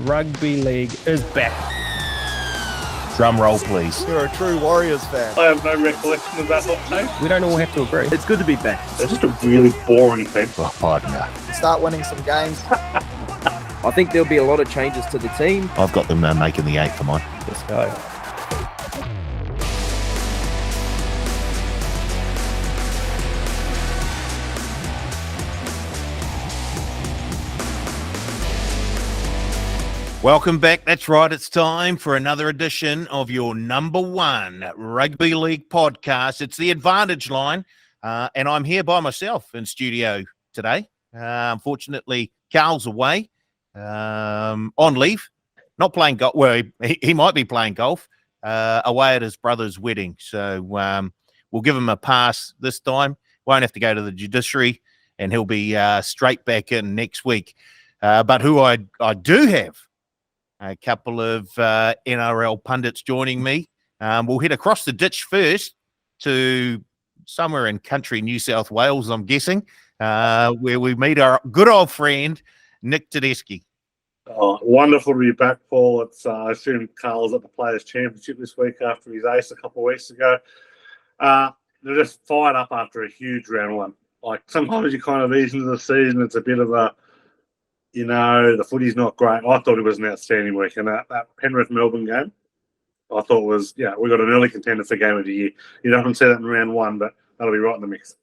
Rugby League is back. Drum roll, please. You're a true Warriors fan. I have no recollection of that hot take. We don't all have to agree. It's good to be back. It's just a really boring team. Oh, no. Start winning some games. I think there'll be a lot of changes to the team. I've got them making the 8 for mine. Let's go. Welcome back. That's right. It's time for another edition of your number one rugby league podcast. It's the Advantage Line, and I'm here by myself in studio today. Unfortunately, Carl's away on leave, not playing golf. Well, he might be playing golf away at his brother's wedding. So we'll give him a pass this time. Won't have to go to the judiciary, and he'll be straight back in next week. But who I do have, a couple of NRL pundits joining me. We'll head across the ditch first to somewhere in country New South Wales, I'm guessing, where we meet our good old friend, Nick Tedeschi. Oh, wonderful to be back, Paul. It's I assume Carl's at the Players' Championship this week after his ace a couple of weeks ago. They're just fired up after a huge round one. Like, sometimes you kind of ease into the season, it's a bit of a, the footy's not great. I thought it was an outstanding week. And that Penrith-Melbourne game, I thought we got an early contender for game of the year. You don't see that in round one, but that'll be right in the mix.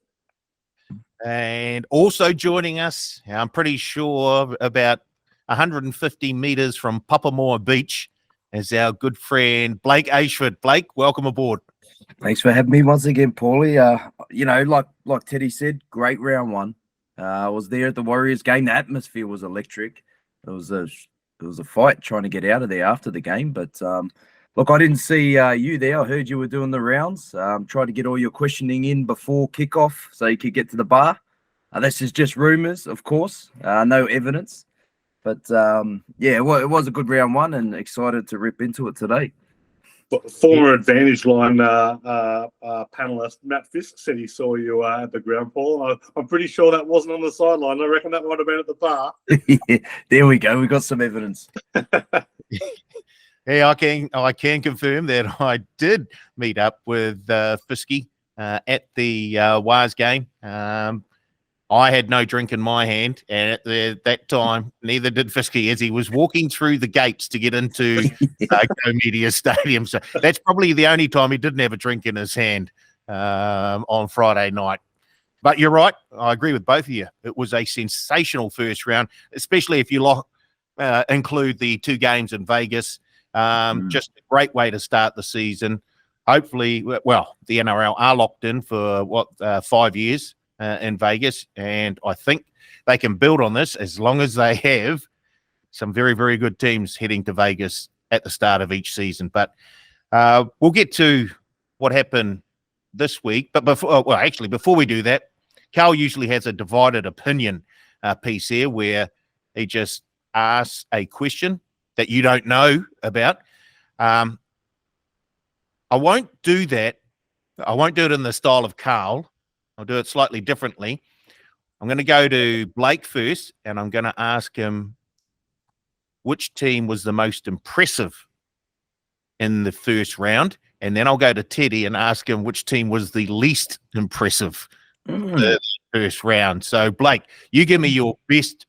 And also joining us, I'm pretty sure about 150 metres from Papamoa Beach, is our good friend Blake Ashford. Blake, welcome aboard. Thanks for having me once again, Paulie. Like Teddy said, great round one. I was there at the Warriors game. The atmosphere was electric. It was a fight trying to get out of there after the game. But look, I didn't see you there. I heard you were doing the rounds. Tried to get all your questioning in before kickoff so you could get to the bar. This is just rumours, of course. No evidence. But it was a good round one, and excited to rip into it today. Former Advantage Line panelist Matt Fisk said he saw you at the ground, Paul. I'm pretty sure that wasn't on the sideline. I reckon that might have been at the bar. There we go. We got some evidence. Yeah, I can confirm that I did meet up with Fisky at the Wars game. I had no drink in my hand, and at that time, neither did Fisky, as he was walking through the gates to get into Go Media Stadium. So that's probably the only time he didn't have a drink in his hand on Friday night. But you're right. I agree with both of you. It was a sensational first round, especially if you include the 2 games in Vegas. Just a great way to start the season. Hopefully, the NRL are locked in for 5 years. In Vegas, and I think they can build on this as long as they have some very, very good teams heading to Vegas at the start of each season. But we'll get to what happened this week. But before we do that, Carl usually has a divided opinion piece here where he just asks a question that you don't know about. I won't do that. I won't do it in the style of Carl. I'll do it slightly differently. I'm going to go to Blake first, and I'm going to ask him which team was the most impressive in the first round, and then I'll go to Teddy and ask him which team was the least impressive in the first round. So, Blake, you give me your best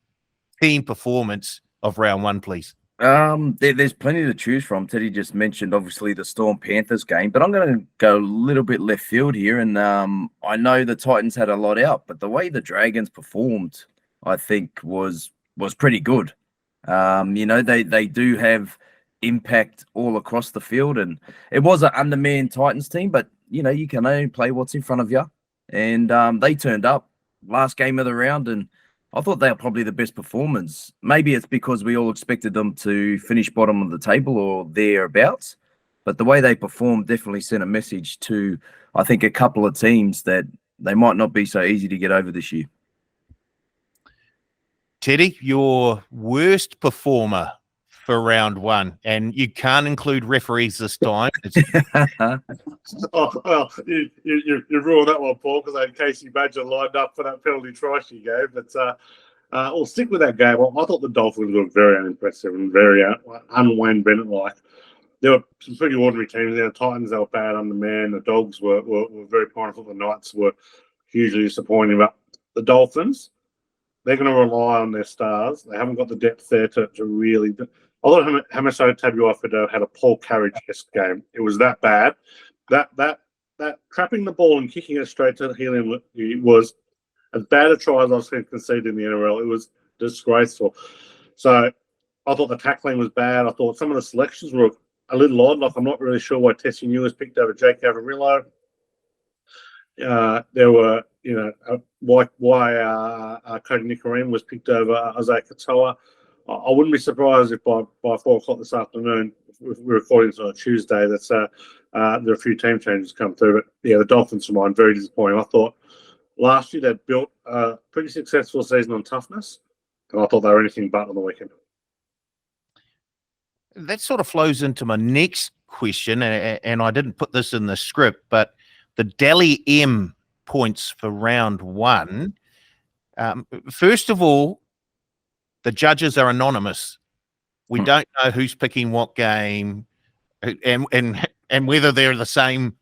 team performance of round one, please. There's plenty to choose from. Teddy just mentioned, obviously, the Storm Panthers game, but I'm going to go a little bit left field here. And I know the Titans had a lot out, but the way the Dragons performed, I think, was pretty good. They do have impact all across the field, and it was an undermanned Titans team, but, you can only play what's in front of you. And they turned up last game of the round, and I thought they were probably the best performance. Maybe it's because we all expected them to finish bottom of the table or thereabouts, but the way they performed definitely sent a message to, I think, a couple of teams that they might not be so easy to get over this year. Teddy, your worst performer for round one, and you can't include referees this time. Oh, well, you ruined that one, Paul, because I had Casey Badger lined up for that penalty try she gave. But We'll stick with that game. I thought the Dolphins were very unimpressive and very un-Wayne Bennett-like. There were some pretty ordinary teams there. The Titans, they were bad undermanned. The Dogs were very powerful. The Knights were hugely disappointing. But the Dolphins, they're going to rely on their stars. They haven't got the depth there to really. I thought Hamiso Tabuai-Fidow had a Paul Carriage-esque game. It was that bad. That trapping the ball and kicking it straight to Helium was as bad a try as I've seen conceded in the NRL. It was disgraceful. So I thought the tackling was bad. I thought some of the selections were a little odd. Like, I'm not really sure why Tessie New was picked over Jake Averillo. There were, why Cody Nicarime was picked over Isaiah Katoa. I wouldn't be surprised if by 4 o'clock this afternoon, if we're recording this on a Tuesday, that's there are a few team changes come through. But yeah, the Dolphins, for mine, very disappointing. I thought last year they built a pretty successful season on toughness, and I thought they were anything but on the weekend. That sort of flows into my next question, and I didn't put this in the script, but the Dally M points for round 1. First of all, the judges are anonymous. We don't know who's picking what game, and whether they're the same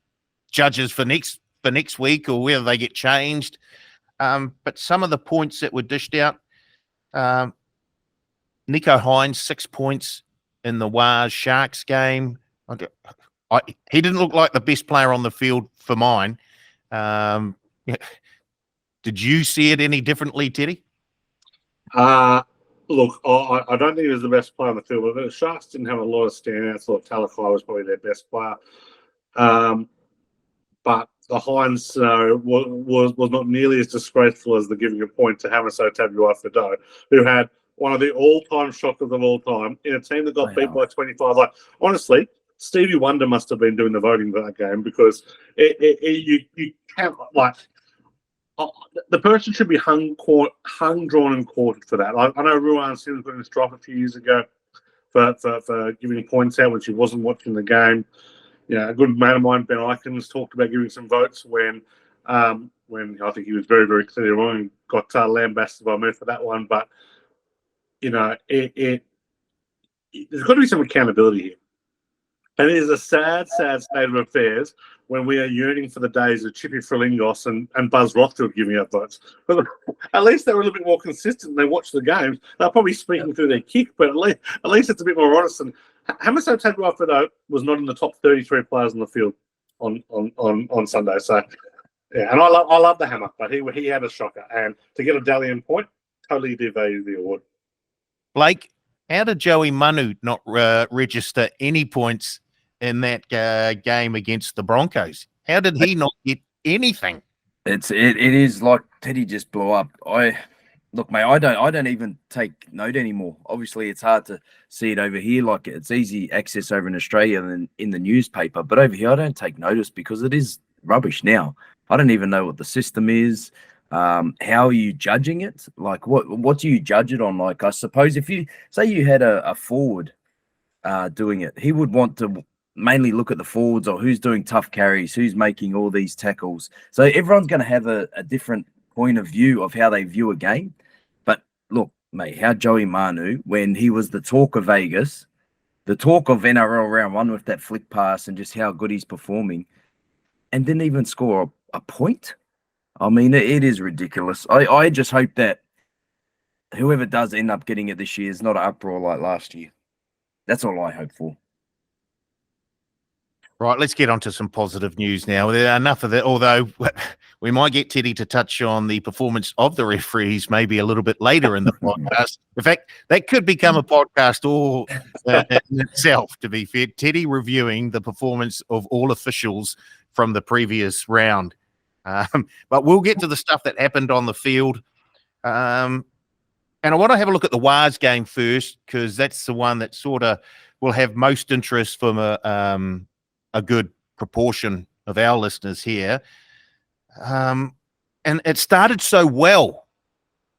judges for next week or whether they get changed. But some of the points that were dished out, Nico Hines, 6 points in the Wars Sharks game. He didn't look like the best player on the field for mine. Did you see it any differently, Teddy? Look, I don't think he was the best player on the field, but the Sharks didn't have a lot of standouts. I thought Talakai was probably their best player. But the Hines was not nearly as disgraceful as the giving a point to Hamiso Tabuai-Fidow, who had one of the all-time shockers of all time in a team that got beat by 25. Like, honestly, Stevie Wonder must have been doing the voting for that game, because you can't, like, the person should be hung, drawn, and quartered for that. I know Ruan Sims put in a strike a few years ago for giving points out when she wasn't watching the game. Yeah, a good mate of mine, Ben Ikens, talked about giving some votes when I think he was very, very clearly wrong and got lambasted by me for that one. But there's got to be some accountability here. And it is a sad, sad state of affairs when we are yearning for the days of Chippy Frilingos and Buzz Rothfield giving out votes. But at least they were a little bit more consistent. They watched the games. They're probably speaking through their kick, but at least it's a bit more honest. And Hamiso Tabuai-Fidow was not in the top 33 players on the field on Sunday. So, yeah, and I love the hammer, but he had a shocker. And to get a Dalian point, totally devalued the award. Blake, how did Joey Manu not register any points in that game against the Broncos? How did he not get anything? It is like Teddy just blew up. Look, mate, I don't even take note anymore. Obviously, it's hard to see it over here. Like, it's easy access over in Australia than in the newspaper. But over here, I don't take notice because it is rubbish now. I don't even know what the system is. How are you judging it? Like, what do you judge it on? Like, I suppose if you say you had a forward doing it, he would want to mainly look at the forwards or who's doing tough carries, who's making all these tackles. So everyone's going to have a different point of view of how they view a game. But look, mate, how Joey Manu, when he was the talk of Vegas, the talk of NRL round 1 with that flick pass and just how good he's performing, and didn't even score a point. I mean, it is ridiculous. I just hope that whoever does end up getting it this year is not an uproar like last year. That's all I hope for. Right, let's get on to some positive news now. Enough of that, although we might get Teddy to touch on the performance of the referees maybe a little bit later in the podcast. In fact, that could become a podcast all in itself, to be fair. Teddy reviewing the performance of all officials from the previous round. But we'll get to the stuff that happened on the field. And I want to have a look at the Wars game first, because that's the one that sort of will have most interest from a good proportion of our listeners here. And it started so well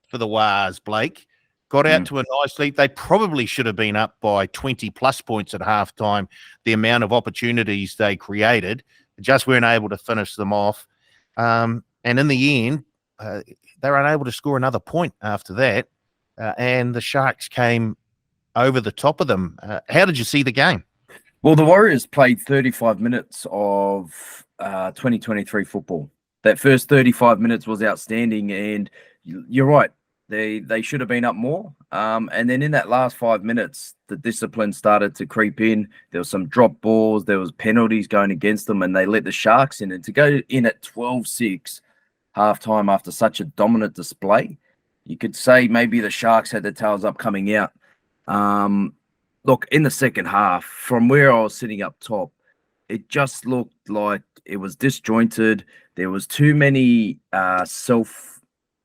for the Wars, Blake. Got out to a nice lead. They probably should have been up by 20-plus points at halftime, the amount of opportunities they created. Just weren't able to finish them off. And in the end, they were unable to score another point after that. and the Sharks came over the top of them. How did you see the game? Well, the Warriors played 35 minutes of 2023 football. That first 35 minutes was outstanding, and you're right. They should have been up more. And then in that last 5 minutes, the discipline started to creep in. There was some drop balls. There was penalties going against them, and they let the Sharks in. And to go in at 12-6 halftime after such a dominant display, you could say maybe the Sharks had their tails up coming out. Look, in the second half, from where I was sitting up top, it just looked like it was disjointed. There was too many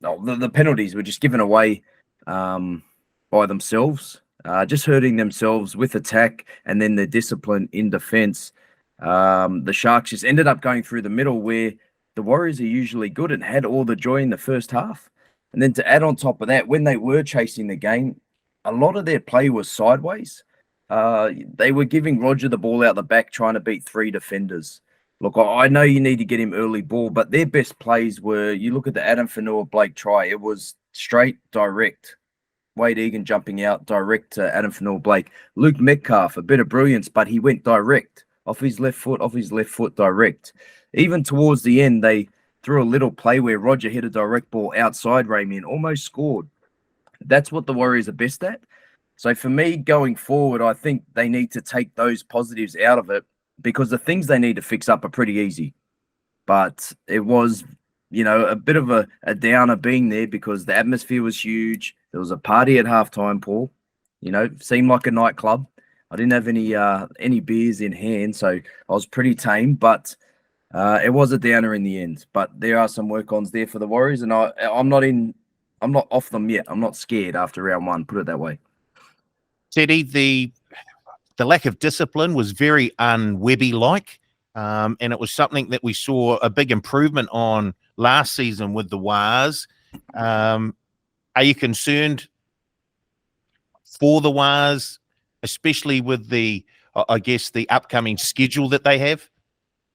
the penalties were just given away by themselves, just hurting themselves with attack and then their discipline in defense. The Sharks just ended up going through the middle where the Warriors are usually good and had all the joy in the first half. And then to add on top of that, when they were chasing the game, a lot of their play was sideways. They were giving Roger the ball out the back, trying to beat 3 defenders. Look, I know you need to get him early ball, but their best plays were, you look at the Adam Fanua-Blake try, it was straight, direct. Wade Egan jumping out, direct to Adam Fanua-Blake. Luke Metcalf, a bit of brilliance, but he went direct. Off his left foot, direct. Even towards the end, they threw a little play where Roger hit a direct ball outside Ramey and almost scored. That's what the Warriors are best at. So for me, going forward, I think they need to take those positives out of it, because the things they need to fix up are pretty easy. But it was, a bit of a downer being there because the atmosphere was huge. There was a party at halftime, Paul. Seemed like a nightclub. I didn't have any beers in hand, so I was pretty tame. But it was a downer in the end. But there are some work-ons there for the Warriors, and I'm not off them yet. I'm not scared after round 1, put it that way. Teddy, the lack of discipline was very un-Webby-like, and it was something that we saw a big improvement on last season with the Wars. Are you concerned for the Wars, especially with the upcoming schedule that they have?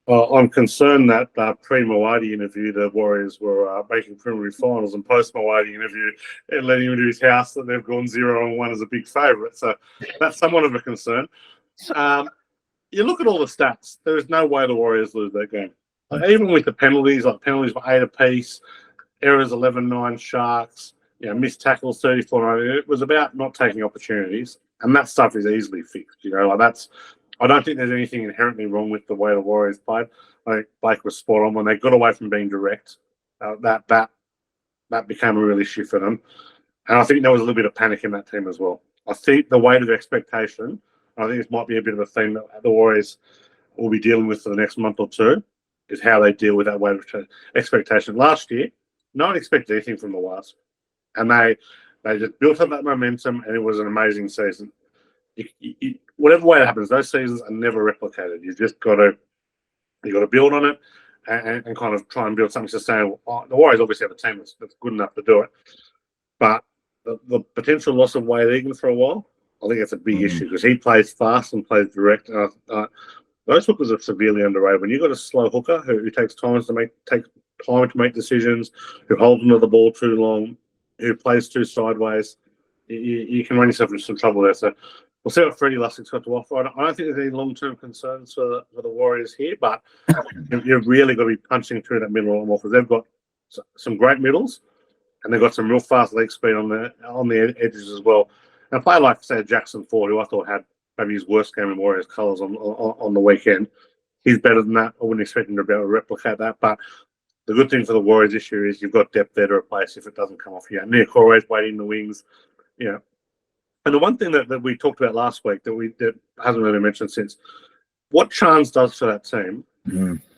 Well, I'm concerned that pre-Mawadi interview, the Warriors were making preliminary finals, and post-Mawadi interview, and letting him into his house, that they've gone 0-1 as a big favourite. So that's somewhat of a concern. You look at all the stats. There is no way the Warriors lose that game. Even with the penalties, penalties were 8 apiece, errors 11-9 Sharks, missed tackles 34-9. It was about not taking opportunities, and that stuff is easily fixed. I don't think there's anything inherently wrong with the way the Warriors played. I think Blake was spot on when they got away from being direct. That became a real issue for them, and I think there was a little bit of panic in that team as well. I think the weight of expectation, I think this might be a bit of a theme that the Warriors will be dealing with for the next month or two, is how they deal with that weight of expectation. Last year, no one expected anything from the Wars, and they just built up that momentum, and it was an amazing season. Whatever way it happens, those seasons are never replicated. You've just got to build on it and kind of try and build something sustainable. The Warriors obviously have a team that's good enough to do it, but the potential loss of Wade Egan for a while, I think that's a big issue because he plays fast and plays direct. Those hookers are severely underrated. When you've got a slow hooker who takes time to make decisions, who holds onto the ball too long, who plays too sideways, you can run yourself into some trouble there. So we'll see what Freddie Lustig's got to offer. I don't think there's any long-term concerns for the Warriors here, but you've really got to be punching through that middle more because they've got some great middles and they've got some real fast leg speed on the edges as well. And a player like, say, Jackson Ford, who I thought had maybe his worst game in Warriors colours on the weekend, he's better than that. I wouldn't expect him to be able to replicate that. But the good thing for the Warriors this year is you've got depth there to replace if it doesn't come off here. Nia Corey's waiting in the wings, And the one thing that we talked about last week that hasn't really mentioned since, what Chance does for that team,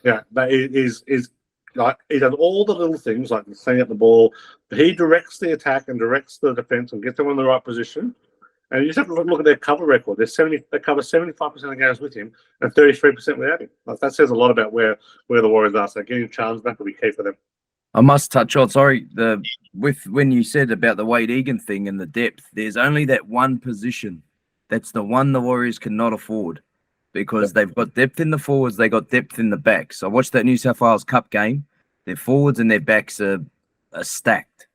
that is like he does all the little things like setting up the ball, but he directs the attack and directs the defense and gets them in the right position. And you just have to look at their cover record. They cover 75% of games with him and 33% without him. Like, that says a lot about where the Warriors are. So getting Chance back will be key for them. I must touch on, when you said about the Wade Egan thing and the depth, there's only that one position. That's the one the Warriors cannot afford because they've got depth in the forwards, they got depth in the backs. I watched that New South Wales Cup game. Their forwards and their backs are stacked.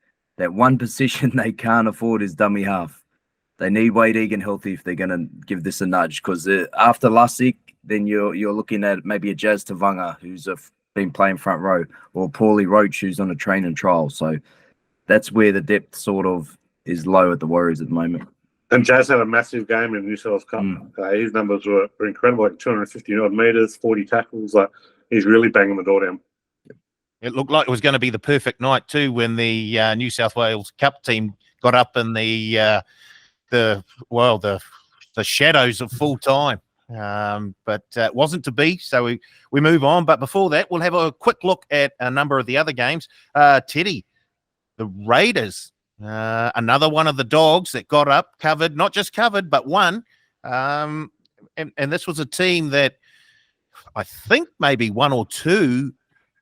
that one position they can't afford is dummy half. They need Wade Egan healthy if they're going to give this a nudge, because after Lussick, then you're looking at maybe a Jazz Tavanga who's been playing front row, or Paulie Roach who's on a train and trial. So that's where the depth sort of is low at the Warriors at the moment. And Jazz had a massive game in New South Wales Cup. His numbers were incredible, like 250 odd meters, 40 tackles. He's really banging the door down. It looked like it was going to be the perfect night too when the New South Wales Cup team got up in the shadows of full time. But it wasn't to be, so we move on. But before that, we'll have a quick look at a number of the other games. Teddy, the Raiders, another one of the dogs that got up, covered, not just covered, but won. And this was a team that I think maybe one or two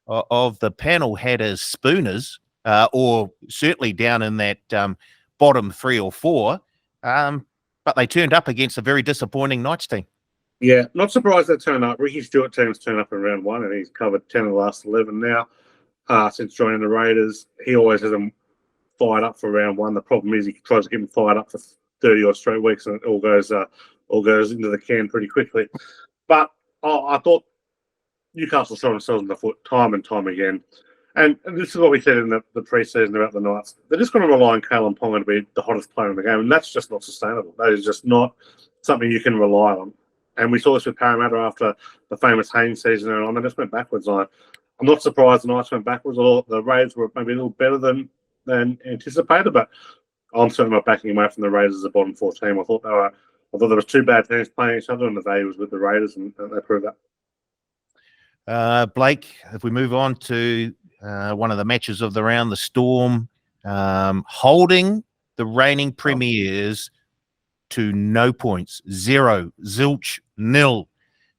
of the panel had as spooners, or certainly down in that bottom 3 or 4. But they turned up against a very disappointing Knights team. Yeah, not surprised they turned up. Ricky Stewart team's turned up in round 1, and he's covered 10 of the last 11 now since joining the Raiders. He always has them fired up for round 1. The problem is he tries to get them fired up for 30 or straight weeks, and it all goes into the can pretty quickly. But I thought Newcastle shot themselves in the foot time and time again. And this is what we said in the pre-season about the Knights. They're just going to rely on Kalen Ponga to be the hottest player in the game, and that's just not sustainable. That is just not something you can rely on. And we saw this with Parramatta after the famous Haynes season, and they just went backwards. I'm not surprised the Knights went backwards. Although the Raiders were maybe a little better than anticipated, but I'm certainly not backing away from the Raiders as a bottom 4 team. I thought there was 2 bad teams playing each other, and the value was with the Raiders, and they proved that. Blake, if we move on to one of the matches of the round, the Storm holding the reigning premiers to no points, 0, zilch, nil,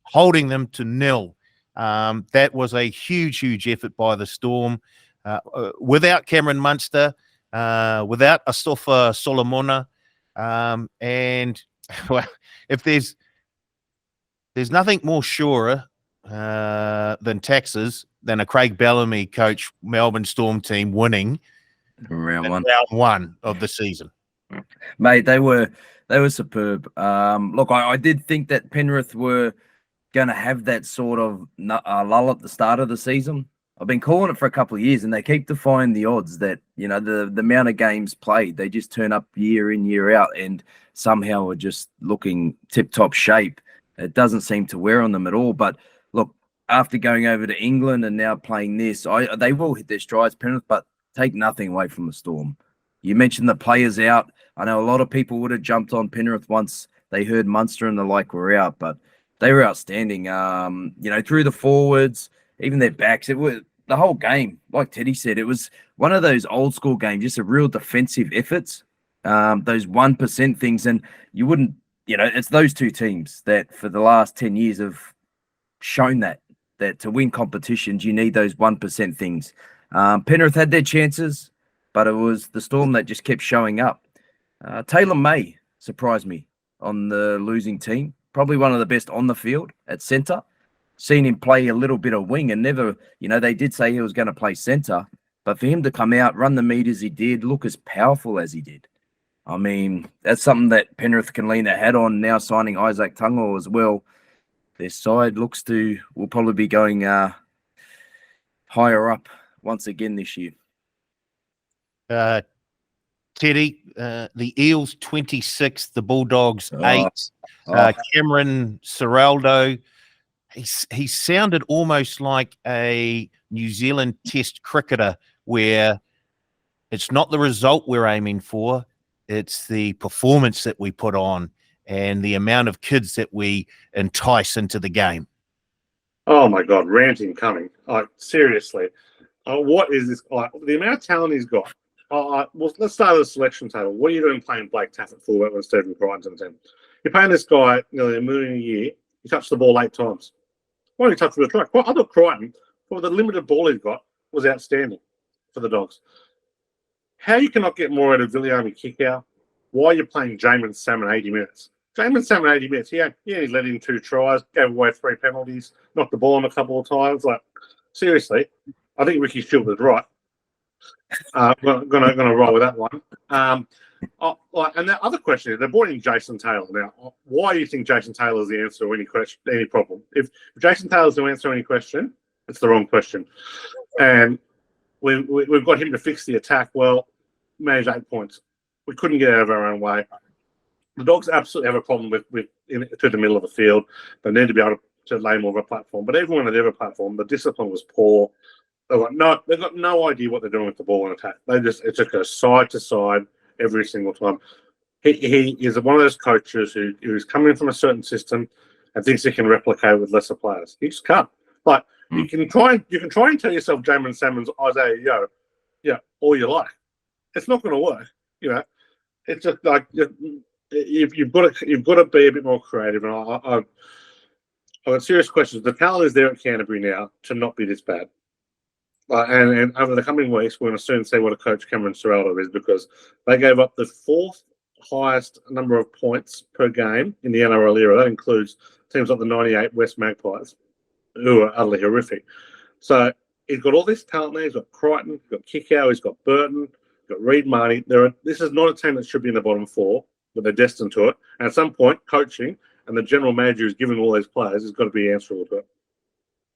holding them to nil. That was a huge effort by the Storm. Without Cameron Munster, without Astofa Solomona, and well, if there's nothing more surer than Texas than a Craig Bellamy coach Melbourne Storm team winning round 1 of the season. Mate, they were superb. Look, I did think that Penrith were going to have that sort of lull at the start of the season. I've been calling it for a couple of years, and they keep defying the odds that, the amount of games played, they just turn up year in, year out, and somehow are just looking tip-top shape. It doesn't seem to wear on them at all. But look, after going over to England and now playing this, they will hit their strides, Penrith, but take nothing away from the Storm. You mentioned the players out. I know a lot of people would have jumped on Penrith once they heard Munster and the like were out, but they were outstanding. Through the forwards, even their backs, it was the whole game. Like Teddy said, it was one of those old school games, just a real defensive efforts, those 1% things. And you wouldn't, it's those 2 teams that for the last 10 years have shown that to win competitions, you need those 1% things. Penrith had their chances, but it was the Storm that just kept showing up. Taylor May surprised me on the losing team. Probably one of the best on the field at centre. Seen him play a little bit of wing and never, they did say he was going to play centre. But for him to come out, run the meters he did, look as powerful as he did. I mean, that's something that Penrith can lean their hat on now, signing Isaac Tungo as well. Their side will probably be going higher up once again this year. Teddy, the Eels 26, the Bulldogs 8. Cameron Ciraldo, he sounded almost like a New Zealand Test cricketer, where it's not the result we're aiming for, it's the performance that we put on and the amount of kids that we entice into the game. Oh my God, ranting coming! Seriously, what is this? The amount of talent he's got. Well, let's start with the selection table. What are you doing playing Blake Taffet fullback when Stephen Crichton's in the team? You're paying this guy nearly $1 million a year. He touched the ball 8 times. Why don't you touch the try? I thought Crichton, for the limited ball he's got, was outstanding for the Dogs. How you cannot get more out of Viliami Kikau? Why are you playing Jamin Salmon 80 minutes? Jamin Salmon 80 minutes. He let in 2 tries, gave away 3 penalties, knocked the ball on a couple of times. Seriously, I think Ricky Stewart was right. Gonna roll with that one. And the other question is, they brought in Jason Taylor. Now, why do you think Jason Taylor is the answer to any question, any problem? If Jason Taylor's the answer to any question, it's the wrong question. And we've got him to fix the attack. Well, manage 8 points. We couldn't get out of our own way. The Dogs absolutely have a problem with to the middle of the field. They need to be able to lay more of a platform. But everyone at every platform, the discipline was poor. They've got no idea what they're doing with the ball in attack. It just goes side to side every single time. He is one of those coaches who's coming from a certain system and thinks he can replicate with lesser players. He just can't. Like you can try and tell yourself Jamin Salmons, Isaiah Yo, yeah, all you like. It's not going to work. You know, it's just like you've got to be a bit more creative. And I've got serious questions. The talent is there at Canterbury now to not be this bad. And over the coming weeks, we're going to soon see what a coach Cameron Serraldo is, because they gave up the 4th highest number of points per game in the NRL era. That includes teams like the 98 West Magpies, who are utterly horrific. So he's got all this talent there. He's got Crichton, he's got Kickow, he's got Burton, he's got Reid Marnie. This is not a team that should be in the bottom 4, but they're destined to it. And at some point, coaching and the general manager who's giving all these players has got to be answerable to it.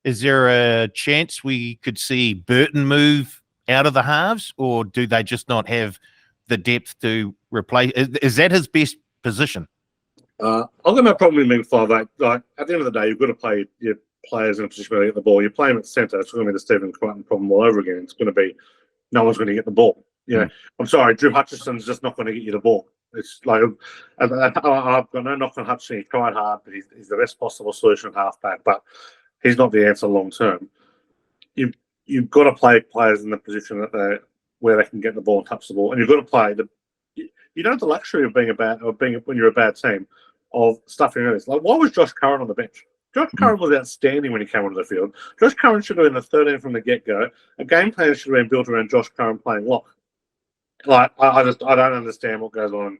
Is there a chance we could see Burton move out of the halves, or do they just not have the depth to replace? Is that his best position? I've got no problem with being 5'8". Like at the end of the day, you've got to play your players in a position where they get the ball. You play them at centre, it's going to be the Stephen Crichton problem all over again. It's going to be no one's going to get the ball. You know, I'm sorry, Drew Hutchison's just not going to get you the ball. It's like I've got no knock on Hutchison. He tried hard, but he's the best possible solution at halfback. But he's not the answer long term. You've got to play players in the position that where they can get the ball and touch the ball, and you've got to play you don't have the luxury of being when you're a bad team of stuffing this. Like, why was Josh Curran on the bench? Josh Curran was outstanding when he came onto the field. Josh Curran should have been the 13 from the get-go. A game plan should have been built around Josh Curran playing lock. Like I don't understand what goes on.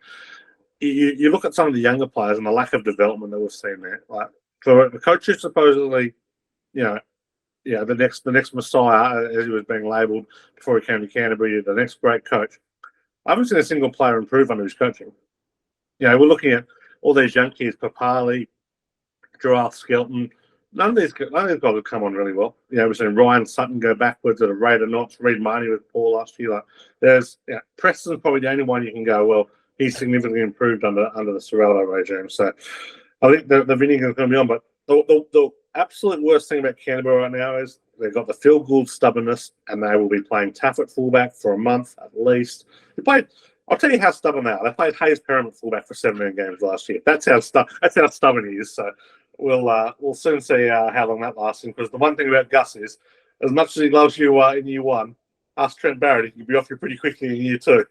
You look at some of the younger players and the lack of development that we've seen there. Like for a coach who's supposedly, the next messiah, as he was being labelled before he came to Canterbury, the next great coach. I haven't seen a single player improve under his coaching. We're looking at all these young kids, Papali, Giraffe, Skelton. None of these guys have come on really well. We've seen Ryan Sutton go backwards at a rate of knots. Reid Marnie was poor last year. Preston's probably the only one you can go, well, he's significantly improved under the Serraldo regime. So I think the vinegar is going to be on. But the absolute worst thing about Canterbury right now is they've got the Phil Gould stubbornness, and they will be playing Taff at fullback for a month at least. I'll tell you how stubborn they are. They played Hayes Perham at fullback for 17 games last year. That's how stubborn he is. So we'll soon see how long that lasts. Because the one thing about Gus is, as much as he loves you in year 1, ask Trent Barrett, he can be off you pretty quickly in year 2.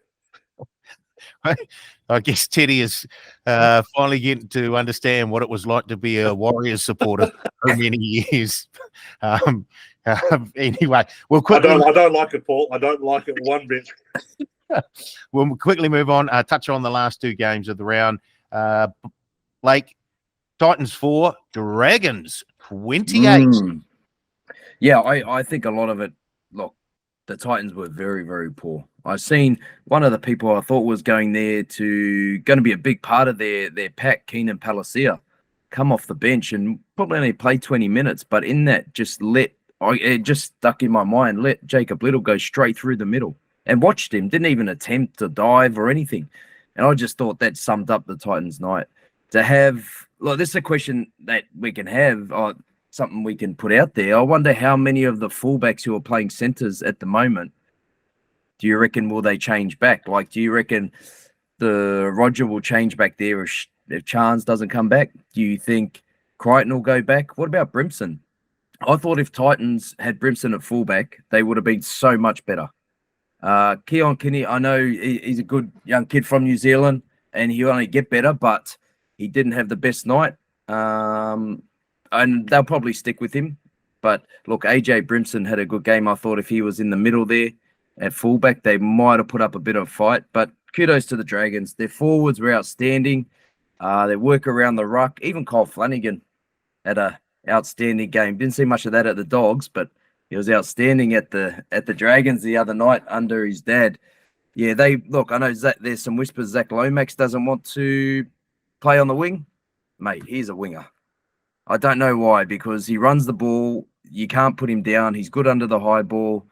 I guess Teddy is finally getting to understand what it was like to be a Warriors supporter for many years. Anyway, we'll quickly. I don't like it, Paul. I don't like it one bit. We'll quickly move on. Touch on the last 2 games of the round. Blake, Titans 4, Dragons 28. Yeah, I think a lot of it. Look, the Titans were very, very poor. I've seen one of the people I thought was going to be a big part of their pack, Keenan Palacia, come off the bench and probably only play 20 minutes. But in that, it just stuck in my mind. Let Jacob Little go straight through the middle and watched him. Didn't even attempt to dive or anything. And I just thought that summed up the Titans' night. To have, this is a question that we can have, something we can put out there. I wonder how many of the fullbacks who are playing centres at the moment, do you reckon will they change back? Like, do you reckon the Roger will change back there if Chance doesn't come back? Do you think Crichton will go back? What about Brimson? I thought if Titans had Brimson at fullback, they would have been so much better. Keon Kinney, I know he's a good young kid from New Zealand and he'll only get better, but he didn't have the best night. And they'll probably stick with him. But look, AJ Brimson had a good game. I thought if he was in the middle there at fullback, they might have put up a bit of a fight. But kudos to the Dragons. Their forwards were outstanding. Their work around the ruck. Even Kyle Flanagan had an outstanding game. Didn't see much of that at the Dogs, but He was outstanding at the Dragons the other night under his dad. Yeah, they look. I know there's some whispers Zach Lomax doesn't want to play on the wing. Mate, he's a winger. I don't know why, because he runs the ball. You can't put him down. He's good under the high ball.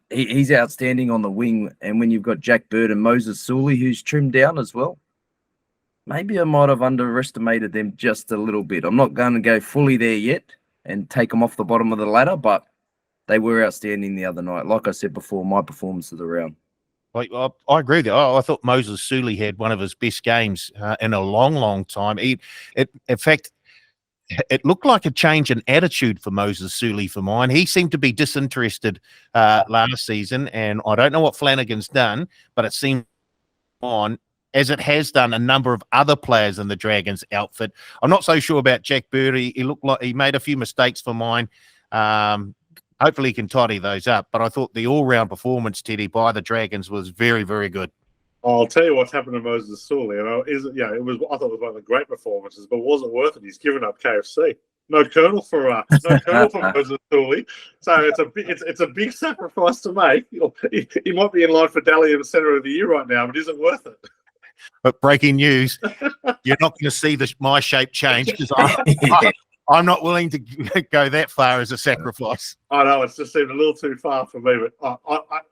He's outstanding on the wing. And when you've got Jack Bird and Moses Sully, who's trimmed down as well, maybe I might have underestimated them just a little bit. I'm not going to go fully there yet and take them off the bottom of the ladder, but they were outstanding the other night. Like I said before, my performance of the round. I agree with you. I thought Moses Sully had one of his best games in a long, long time. In fact, it looked like a change in attitude for Moses Sully for mine. He seemed to be disinterested last season, and I don't know what Flanagan's done, but it seemed on as it has done a number of other players in the Dragons outfit. I'm not so sure about Jack Bird. He looked like he made a few mistakes for mine. Hopefully he can tidy those up. But I thought the all-round performance, Teddy, by the Dragons was very, very good. I'll tell you what's happened to Moses Sully. I thought it was one of the great performances, but was it worth it? He's given up KFC. No kernel for Moses Sully. So it's a big sacrifice to make. He might be in line for Dalian Centre of the Year right now, but is it worth it? But breaking news, you're not going to see my shape change because I'm not willing to go that far as a sacrifice. I know, it's just seemed a little too far for me, but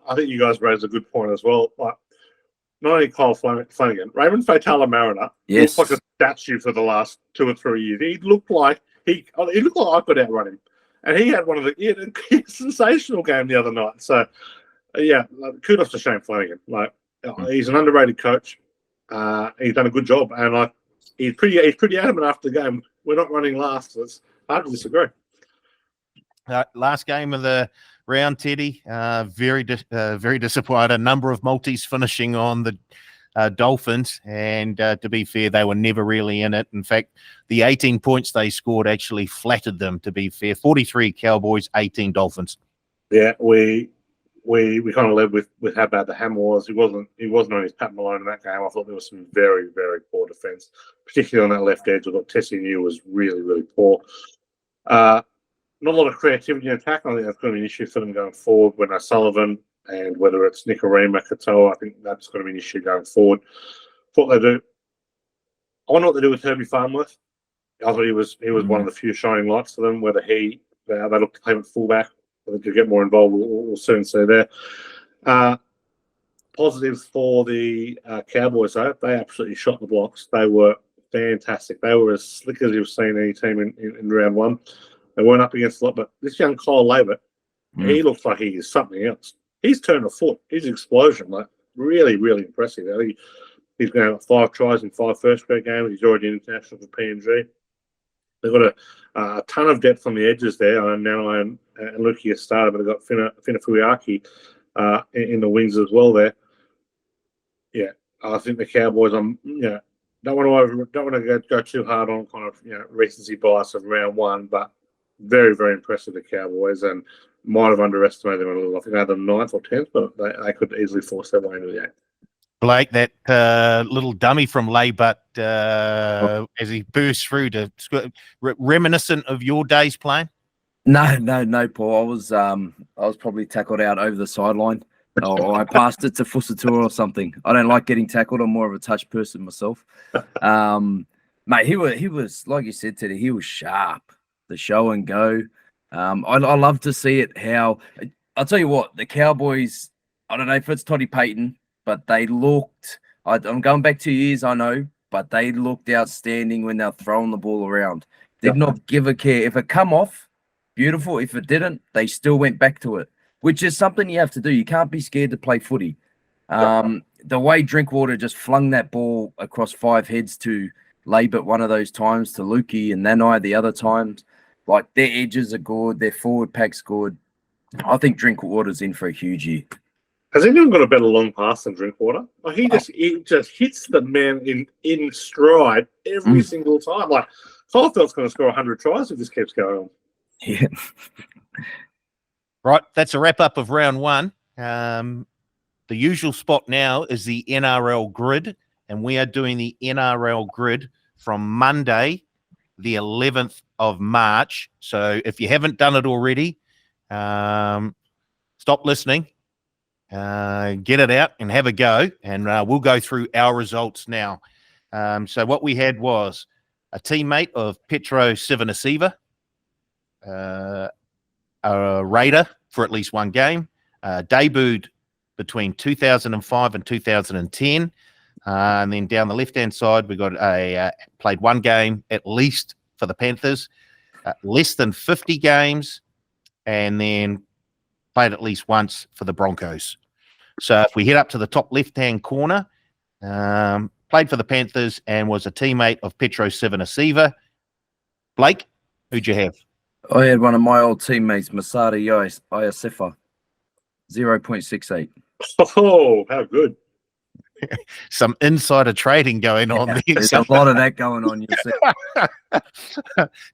I think you guys raised a good point as well. Like, not only Kyle Flanagan, Raymond Fatala Mariner Yes. looked like a statue for the last 2 or 3 years. He looked like I could outrun him, and he had a sensational game the other night. So, kudos to Shane Flanagan. Like, he's an underrated coach. He's done a good job, and he's pretty adamant after the game. We're not running last. So it's hard to disagree. Last game of the round, Teddy. Very disappointed. A number of multis finishing on the Dolphins, and to be fair, they were never really in it. In fact, the 18 points they scored actually flattered them. To be fair, 43 Cowboys, 18 Dolphins. Yeah, we kind of led with how bad the hammer was. He wasn't on his Pat Malone in that game. I thought there was some very, very poor defence, particularly on that left edge. I thought Tessie New was really, really poor. Not a lot of creativity in attack. I think that's going to be an issue for them going forward when O'Sullivan and whether it's Nikorima, Katoa. I think that's going to be an issue going forward. What they do, I wonder what they do with Herbie Farmworth. I thought he was one of the few shining lights for them. Whether they look to play him at fullback, I think to get more involved, we'll soon see there. Positives for the Cowboys, though. They absolutely shot the blocks. They were fantastic. They were as slick as you've seen any team in round one. They weren't up against a lot, but this young Kyle Labert, he looks like he is something else. He's turned a foot. His explosion, like, really, really impressive. He's going to have 5 tries in 5 first-grade games. He's already international for PNG. They've got a ton of depth on the edges there. And now and Luki has started, but they've got Fina Fuiaki in the wings as well there. Yeah, I think the Cowboys, don't want to go too hard on kind of recency bias of round one, but very, very impressive, the Cowboys, and might have underestimated them a little. I think they had them 9th or 10th, but they could easily force their way into the 8th. Blake, that little dummy from Laybutt as he burst through to reminiscent of your days playing? No, Paul. I was probably tackled out over the sideline. Or I passed it to Fussatua or something. I don't like getting tackled. I'm more of a touch person myself. Mate, he was like you said, Teddy, he was sharp. The show and go. I love to see it. How I'll tell you what, the Cowboys. I don't know if it's Toddy Payton, but they looked. I'm going back 2 years, I know, but they looked outstanding when they're throwing the ball around. Did not give a care if it come off. Beautiful. If it didn't, they still went back to it, which is something you have to do. You can't be scared to play footy. The way Drinkwater just flung that ball across 5 heads to Labert one of those times, to Lukey and Nanai the other times. Like, their edges are good, their forward pack's good. I think Drinkwater's in for a huge year. Has anyone got a better long pass than Drinkwater? Like, he just hits the man in stride every single time. Like, Highfeld's going to score 100 tries if this keeps going on. Yeah. Right, that's a wrap-up of round one. The usual spot now is the NRL grid, and we are doing the NRL grid from Monday, the 11th of March. So if you haven't done it already, stop listening, get it out and have a go. And we'll go through our results now. So what we had was a teammate of Petro Civoniceva, a Raider for at least one game, debuted between 2005 and 2010. And then down the left-hand side, we got played one game at least for the Panthers, less than 50 games, and then played at least once for the Broncos. So if we head up to the top left-hand corner, played for the Panthers and was a teammate of Petro Civoniceva. Blake, who'd you have? I had one of my old teammates, Masada Iosefa, 0.68. Oh, how good. Some insider trading going on there. There's a lot of that going on, you see.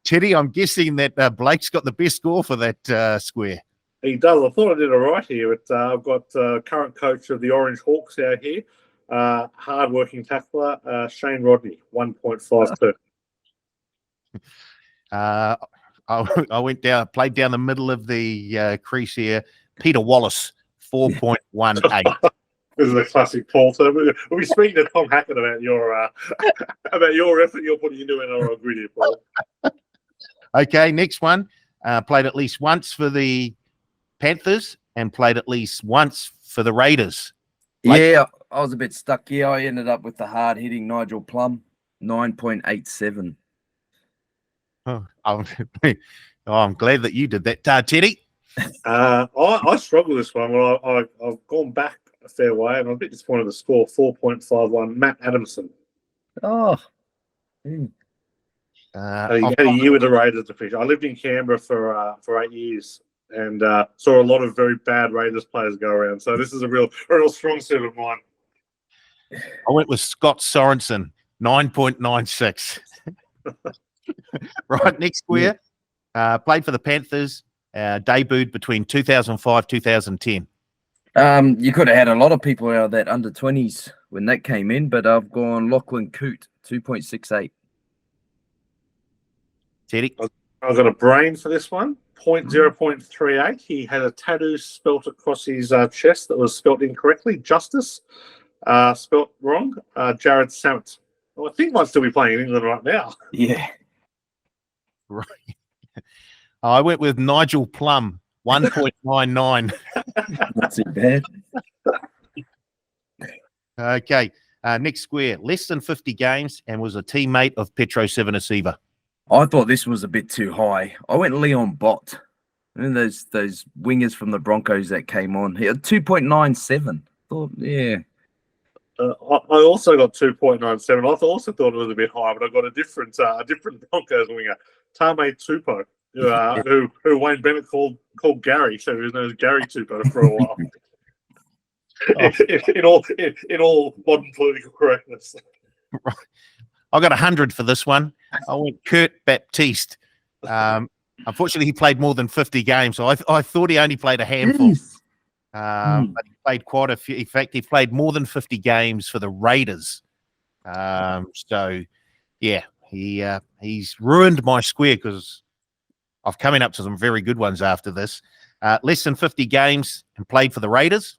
Teddy, I'm guessing that Blake's got the best score for that square. He does. I thought I did all right here. I've got current coach of the Orange Hawks out here, hard-working tackler, Shane Rodney, 1.52. I went down, played down the middle of the crease here. Peter Wallace, 4.18. This is a classic Paul. So we'll be speaking to Tom Hackett about your effort you're putting into NRL gritty, Paul. Okay, next one. Played at least once for the Panthers and played at least once for the Raiders. Yeah, I was a bit stuck here. I ended up with the hard-hitting Nigel Plum, 9.87. Oh, I'm glad that you did that. Teddy? I struggle this one. I've gone back a fair way, and I'm a bit disappointed with the score, 4.51. Matt Adamson. Oh. He had a year with the Raiders to finish. I lived in Canberra for 8 years and saw a lot of very bad Raiders players go around. So this is a real strong suit of mine. I went with Scott Sorensen, 9.96. Right, next square. Played for the Panthers, debuted between 2005 2010. You could have had a lot of people out of that under 20s when that came in, but I've gone Lachlan Coote, 2.68. Teddy? I've got a brain for this one, 0.38. He had a tattoo spelt across his chest that was spelt incorrectly. Justice, spelt wrong. Jared Samet. Well, I think might still be playing in England right now. Yeah. Right. I went with Nigel Plum, 1.99. Not too bad. Okay. Next square, less than 50 games and was a teammate of Petro Civoniceva. I thought this was a bit too high. I went Leon Bott. And those wingers from the Broncos that came on here, 2.97. Thought, yeah. I also got 2.97. I also thought it was a bit high, but I got a different Broncos winger, Tame Tupo, who Wayne Bennett called Gary, so he was known as Gary Tupo for a while. in all modern political correctness. Right. I got 100 for this one. I went Kurt Baptiste. Unfortunately, he played more than 50 games, so I thought he only played a handful. But he played quite a few. In fact, he played more than 50 games for the Raiders. So, yeah, he's ruined my square because I've coming up to some very good ones after this. Less than 50 games and played for the Raiders.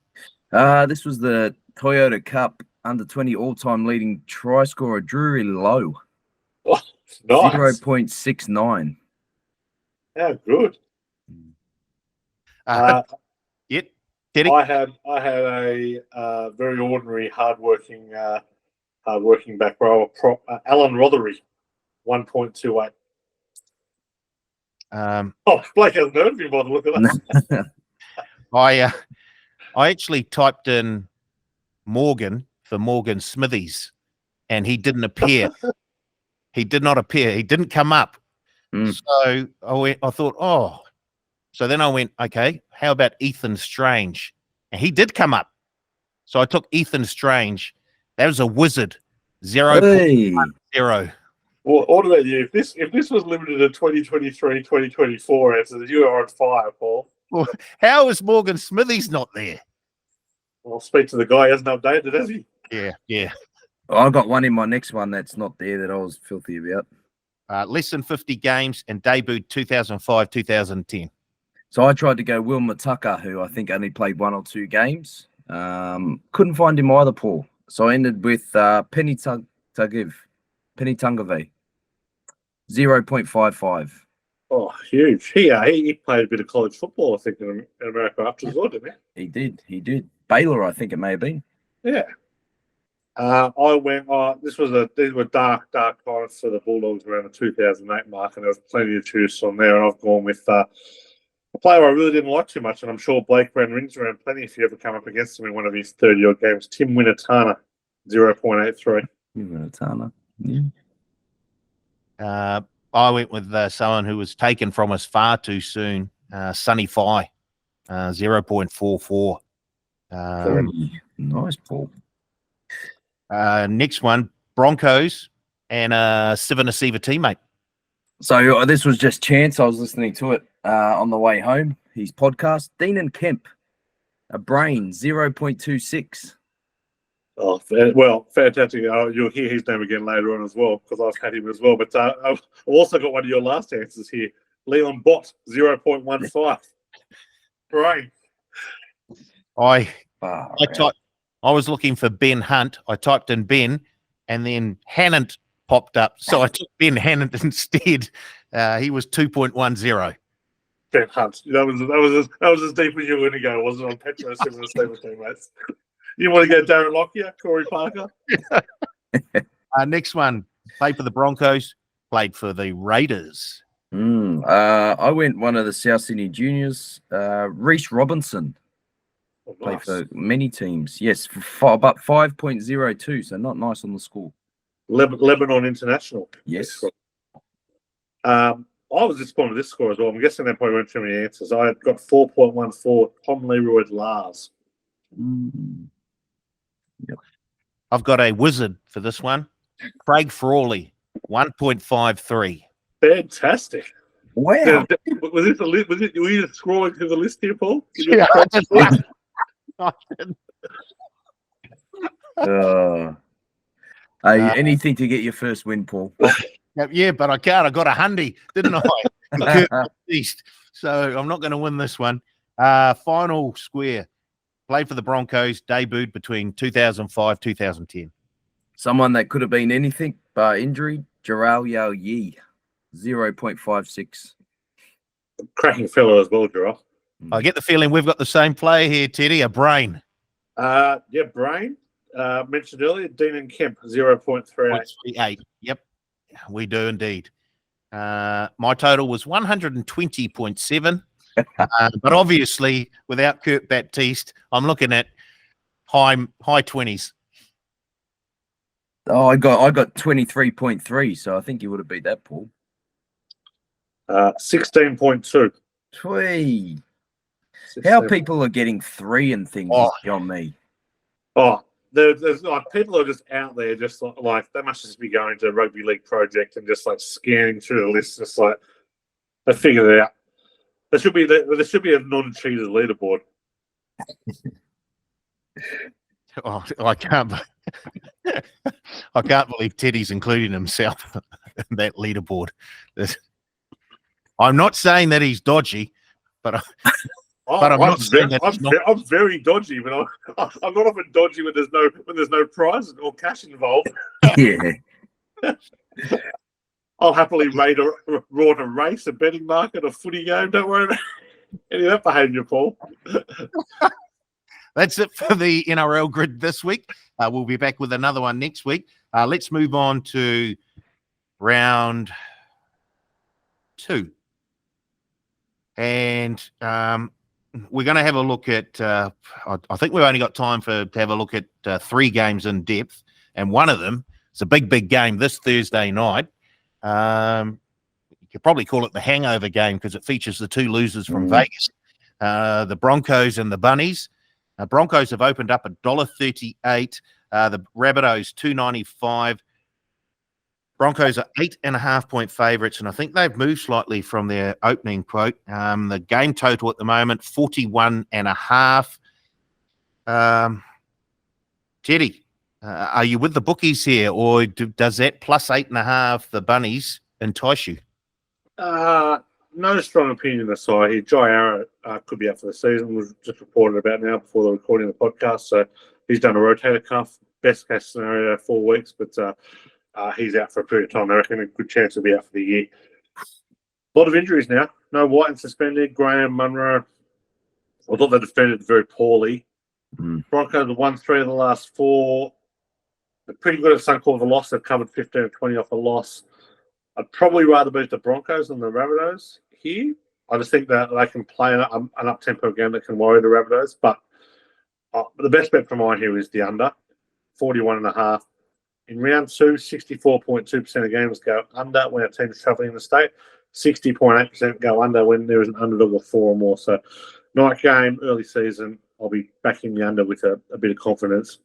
This was the Toyota Cup under 20 all-time leading try scorer, Drury Lowe. Oh, nice. 0.69. How good. Yep. Teddy? I had a very ordinary, hardworking back row, Alan Rothery, 1.28. Blake hasn't heard of him by the look of that. I actually typed in Morgan for Morgan Smithies, and he didn't appear. He did not appear. He didn't come up. So I thought, oh. So then I went, okay, how about Ethan Strange? And he did come up. So I took Ethan Strange. That was a wizard. 0.10. Well, what about you? If this was limited to 2023, 2024 answers, you are on fire, Paul. Well, how is Morgan Smithies not there? I'll speak to the guy. He hasn't updated, has he? Yeah. I got one in my next one that's not there that I was filthy about. Less than 50 games and debuted 2005, 2010. So I tried to go Will Matuka, who I think only played 1 or 2 games. Couldn't find him either, Paul. So I ended with Penny Tungave, 0.55. Oh, huge. He played a bit of college football, I think, in America after as well, didn't He did. Baylor, I think it may have been. he? Yeah. I went. These were dark times for the Bulldogs around the 2008 mark, and there was plenty to choose from there. And I've gone with a player I really didn't like too much, and I'm sure Blake Brown rings around plenty if you ever come up against him in one of his 30-odd games. Tim Winatana, 0.83. Winatana, yeah. I went with someone who was taken from us far too soon, Sonny Fye, 0.44. Nice, Paul. Next one, Broncos and Sivanasiva teammate. So this was just chance. I was listening to it on the way home. His podcast, Dean and Kemp, a brain, 0.26. Oh, well, fantastic. You'll hear his name again later on as well, because I've had him as well. But I've also got one of your last answers here. Leon Bott, 0.15. Brain. I was looking for Ben Hunt. I typed in Ben, and then Hannant popped up. So I took Ben Hannant instead. He was 2.10. Ben Hunt. That was as deep as you were going to go, wasn't it, on Petro Similar teammates? You want to go Darren Lockyer, Corey Parker? Next one, played for the Broncos, played for the Raiders. I went one of the South Sydney juniors, Reece Robinson. Oh, Played nice. for many teams. Yes, about 5.02, so not nice on the score. Lebanon International. Yes. I was disappointed with this score as well. I'm guessing that probably weren't too many answers. I got 4.14, Tom Leroy Lars. Yep. I've got a wizard for this one. Craig Frawley, 1.53. Fantastic. Wow. Was this a list? Were you just scrolling through the list here, Paul? Yeah, Anything to get your first win, Paul. yeah, but I can't. I got a hundy, didn't I? East. So I'm not going to win this one. Final square. Played for the Broncos, debuted between 2005 2010. Someone that could have been anything but injury, Jarrell Yao Yi, 0.56. Cracking fellow as well, Jarrell. I get the feeling we've got the same player here, Teddy, a brain. Yeah, Brain. Mentioned earlier, Dean and Kemp, 0.38. 0.38. Yep, we do indeed. My total was 120.7. But obviously, without Kurt Baptiste, I'm looking at high 20s. Oh, I got 23.3, so I think you would have beat that, Paul. 16.2. Twee. How people are getting 3 and things is beyond me. Oh, there's like people are just out there, just like they must just be going to a rugby league project and just like scanning through the list, just like they figured it out. There should be a non-cheated leaderboard. Oh, I can't believe Teddy's including himself in that leaderboard. I'm not saying that he's dodgy, but I'm very dodgy, but I'm not often dodgy when there's no prize or cash involved. Yeah. I'll happily raid a race, a betting market, a footy game. Don't worry about any of that behaviour, Paul. That's it for the NRL grid this week. We'll be back with another one next week. Let's move on to round 2. And we're going to have a look at, I think we've only got time to have a look at 3 games in depth. And one of them is a big game this Thursday night. You could probably call it the hangover game because it features the 2 losers from Vegas, the Broncos and the Bunnies. Broncos have opened up $1.38. The Rabbitohs $2.95. Broncos are 8.5-point favourites, and I think they've moved slightly from their opening quote. The game total at the moment 41.5. Teddy, are you with the bookies here, or does that plus 8.5 the Bunnies entice you? no strong opinion of the side here. Jai Arrow could be out for the season. We've just reported about now before the recording of the podcast. So he's done a rotator cuff. Best case scenario, 4 weeks, but he's out for a period of time. I reckon a good chance he'll be out for the year. A lot of injuries now. No Whiten suspended. Graham, Munro. I thought they defended very poorly. Broncos have won 3 of the last 4. They're pretty good at something called the loss. They've covered 15 or 20 off a loss. I'd probably rather beat the Broncos than the Rabbitohs here. I just think that they can play an up-tempo game that can worry the Rabbitohs. But the best bet for mine here is the under, 41.5. In round 2, 64.2% of games go under when a team is travelling in the state. 60.8% go under when there is an underdog of 4 or more. So night game, early season, I'll be backing the under with a bit of confidence.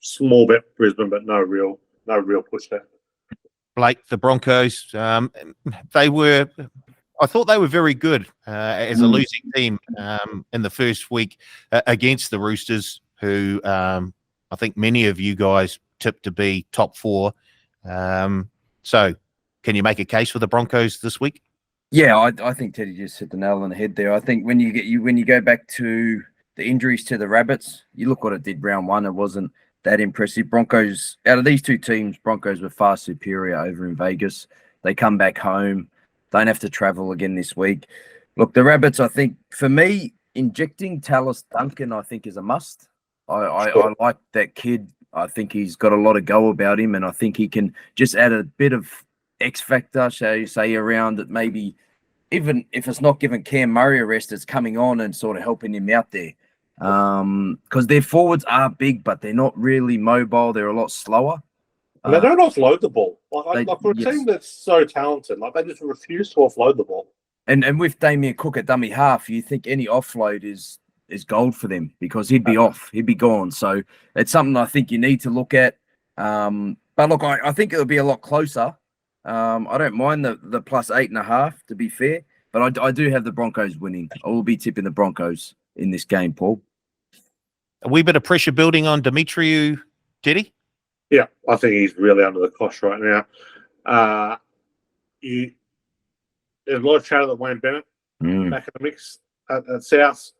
Small bet Brisbane, but no real push there. Blake, the Broncos, I thought they were very good as a losing team in the first week against the Roosters, who I think many of you guys tipped to be top 4. So can you make a case for the Broncos this week? Yeah, I think Teddy just hit the nail on the head there. I think when you go back to the injuries to the Rabbits, you look what it did round 1. It wasn't that impressive. Broncos, out of these 2 teams, Broncos were far superior over in Vegas. They come back home, don't have to travel again this week. Look, the Rabbits, I think, for me, injecting Tallis Duncan, I think, is a must. I like that kid. I think he's got a lot of go about him, and I think he can just add a bit of X factor, shall you say, around it. Maybe even if it's not giving Cam Murray a rest, it's coming on and sort of helping him out there. Because their forwards are big, but they're not really mobile. They're a lot slower. They don't offload the ball. Like for a team that's so talented, they just refuse to offload the ball. And with Damien Cook at dummy half, you think any offload is gold for them because he'd be off, he'd be gone. So it's something I think you need to look at. But look, I think it'll be a lot closer. I don't mind the plus 8.5 to be fair, but I do have the Broncos winning. I will be tipping the Broncos in this game, Paul. A wee bit of pressure building on Demetriou, Teddy? Yeah, I think he's really under the cosh right now. There's a lot of chatter that Wayne Bennett back in the mix at South.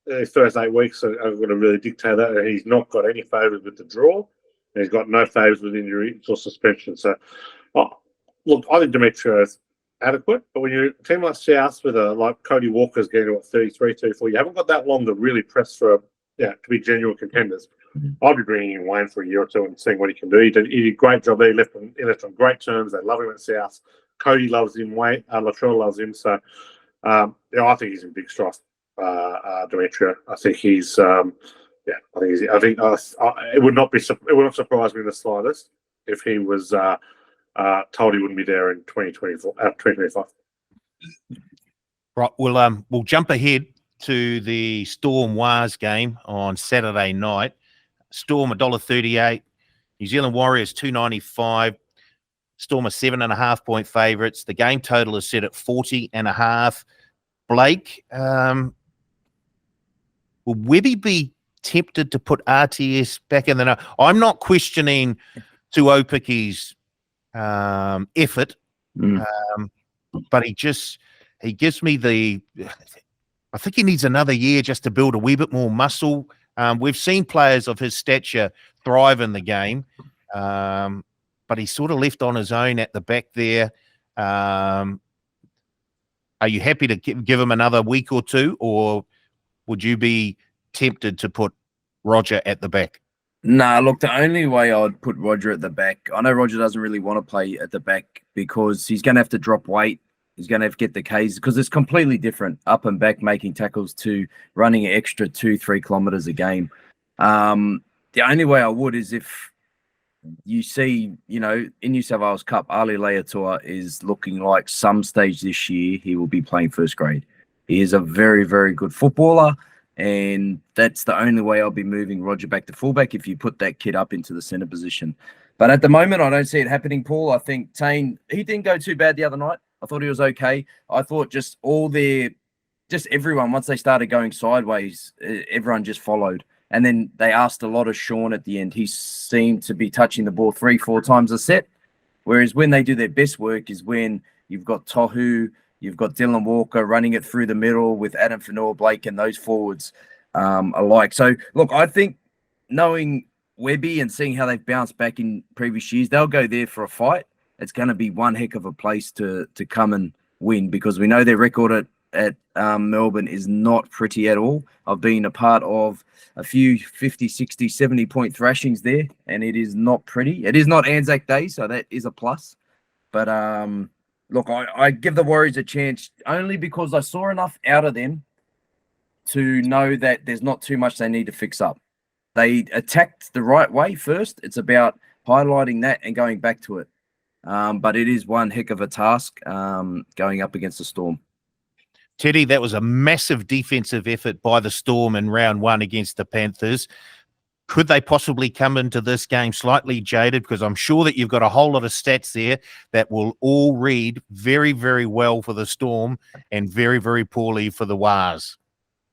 His first 8 weeks are going to really dictate that. And he's not got any favours with the draw. And he's got no favours with injury or suspension. So, look, I think Demetriou is adequate. But when you're a team like South with like Cody Walker's getting to 33, 34, you haven't got that long to really press to be genuine contenders. I'd be bringing in Wayne for a year or 2 and seeing what he can do. He did a great job there. He left on great terms. They love him at South. Cody loves him. Latrell loves him. So, I think he's in big strife. Demetriou, I think he's. I think it would not surprise me in the slightest if he was told he wouldn't be there in 2025. Right, we'll jump ahead to the Storm Wars game on Saturday night. Storm $1.38, New Zealand Warriors $2.95. Storm are 7.5 point favourites. The game total is set at 40.5. Blake, will Webby be tempted to put RTS back in the night? I'm not questioning Tuopiki's effort, but he gives me I think he needs another year just to build a wee bit more muscle. We've seen players of his stature thrive in the game, but he's sort of left on his own at the back there. Are you happy to give him another week or 2, or would you be tempted to put Roger at the back? Nah, look, the only way I'd put Roger at the back, I know Roger doesn't really want to play at the back because he's going to have to drop weight. He's going to have to get the Ks because it's completely different up and back making tackles to running an extra 2-3 kilometers a game. The only way I would is if you see, in New South Wales Cup, Ali Leatua is looking like some stage this year he will be playing first grade. He is a very, very good footballer, and that's the only way I'll be moving Roger back to fullback if you put that kid up into the centre position. But at the moment, I don't see it happening, Paul. I think Tane, he didn't go too bad the other night. I thought he was okay. I thought just everyone, once they started going sideways, everyone just followed. And then they asked a lot of Sean at the end. He seemed to be touching the ball 3-4 times a set. Whereas when they do their best work is when you've got Tohu, You've got Dylan Walker running it through the middle with Adam Fanua-Blake and those forwards alike. So, look, I think knowing Webby and seeing how they've bounced back in previous years, they'll go there for a fight. It's going to be one heck of a place to come and win, because we know their record at Melbourne is not pretty at all. I've been a part of a few 50, 60, 70-point thrashings there, and it is not pretty. It is not Anzac Day, so that is a plus. But look, I give the Warriors a chance only because I saw enough out of them to know that there's not too much they need to fix up. They attacked the right way first. It's about highlighting that and going back to it. But it is one heck of a task going up against the Storm. Teddy, that was a massive defensive effort by the Storm in round one against the Panthers. Could they possibly come into this game slightly jaded? Because I'm sure that you've got a whole lot of stats there that will all read very, very well for the Storm and very, very poorly for the Wars.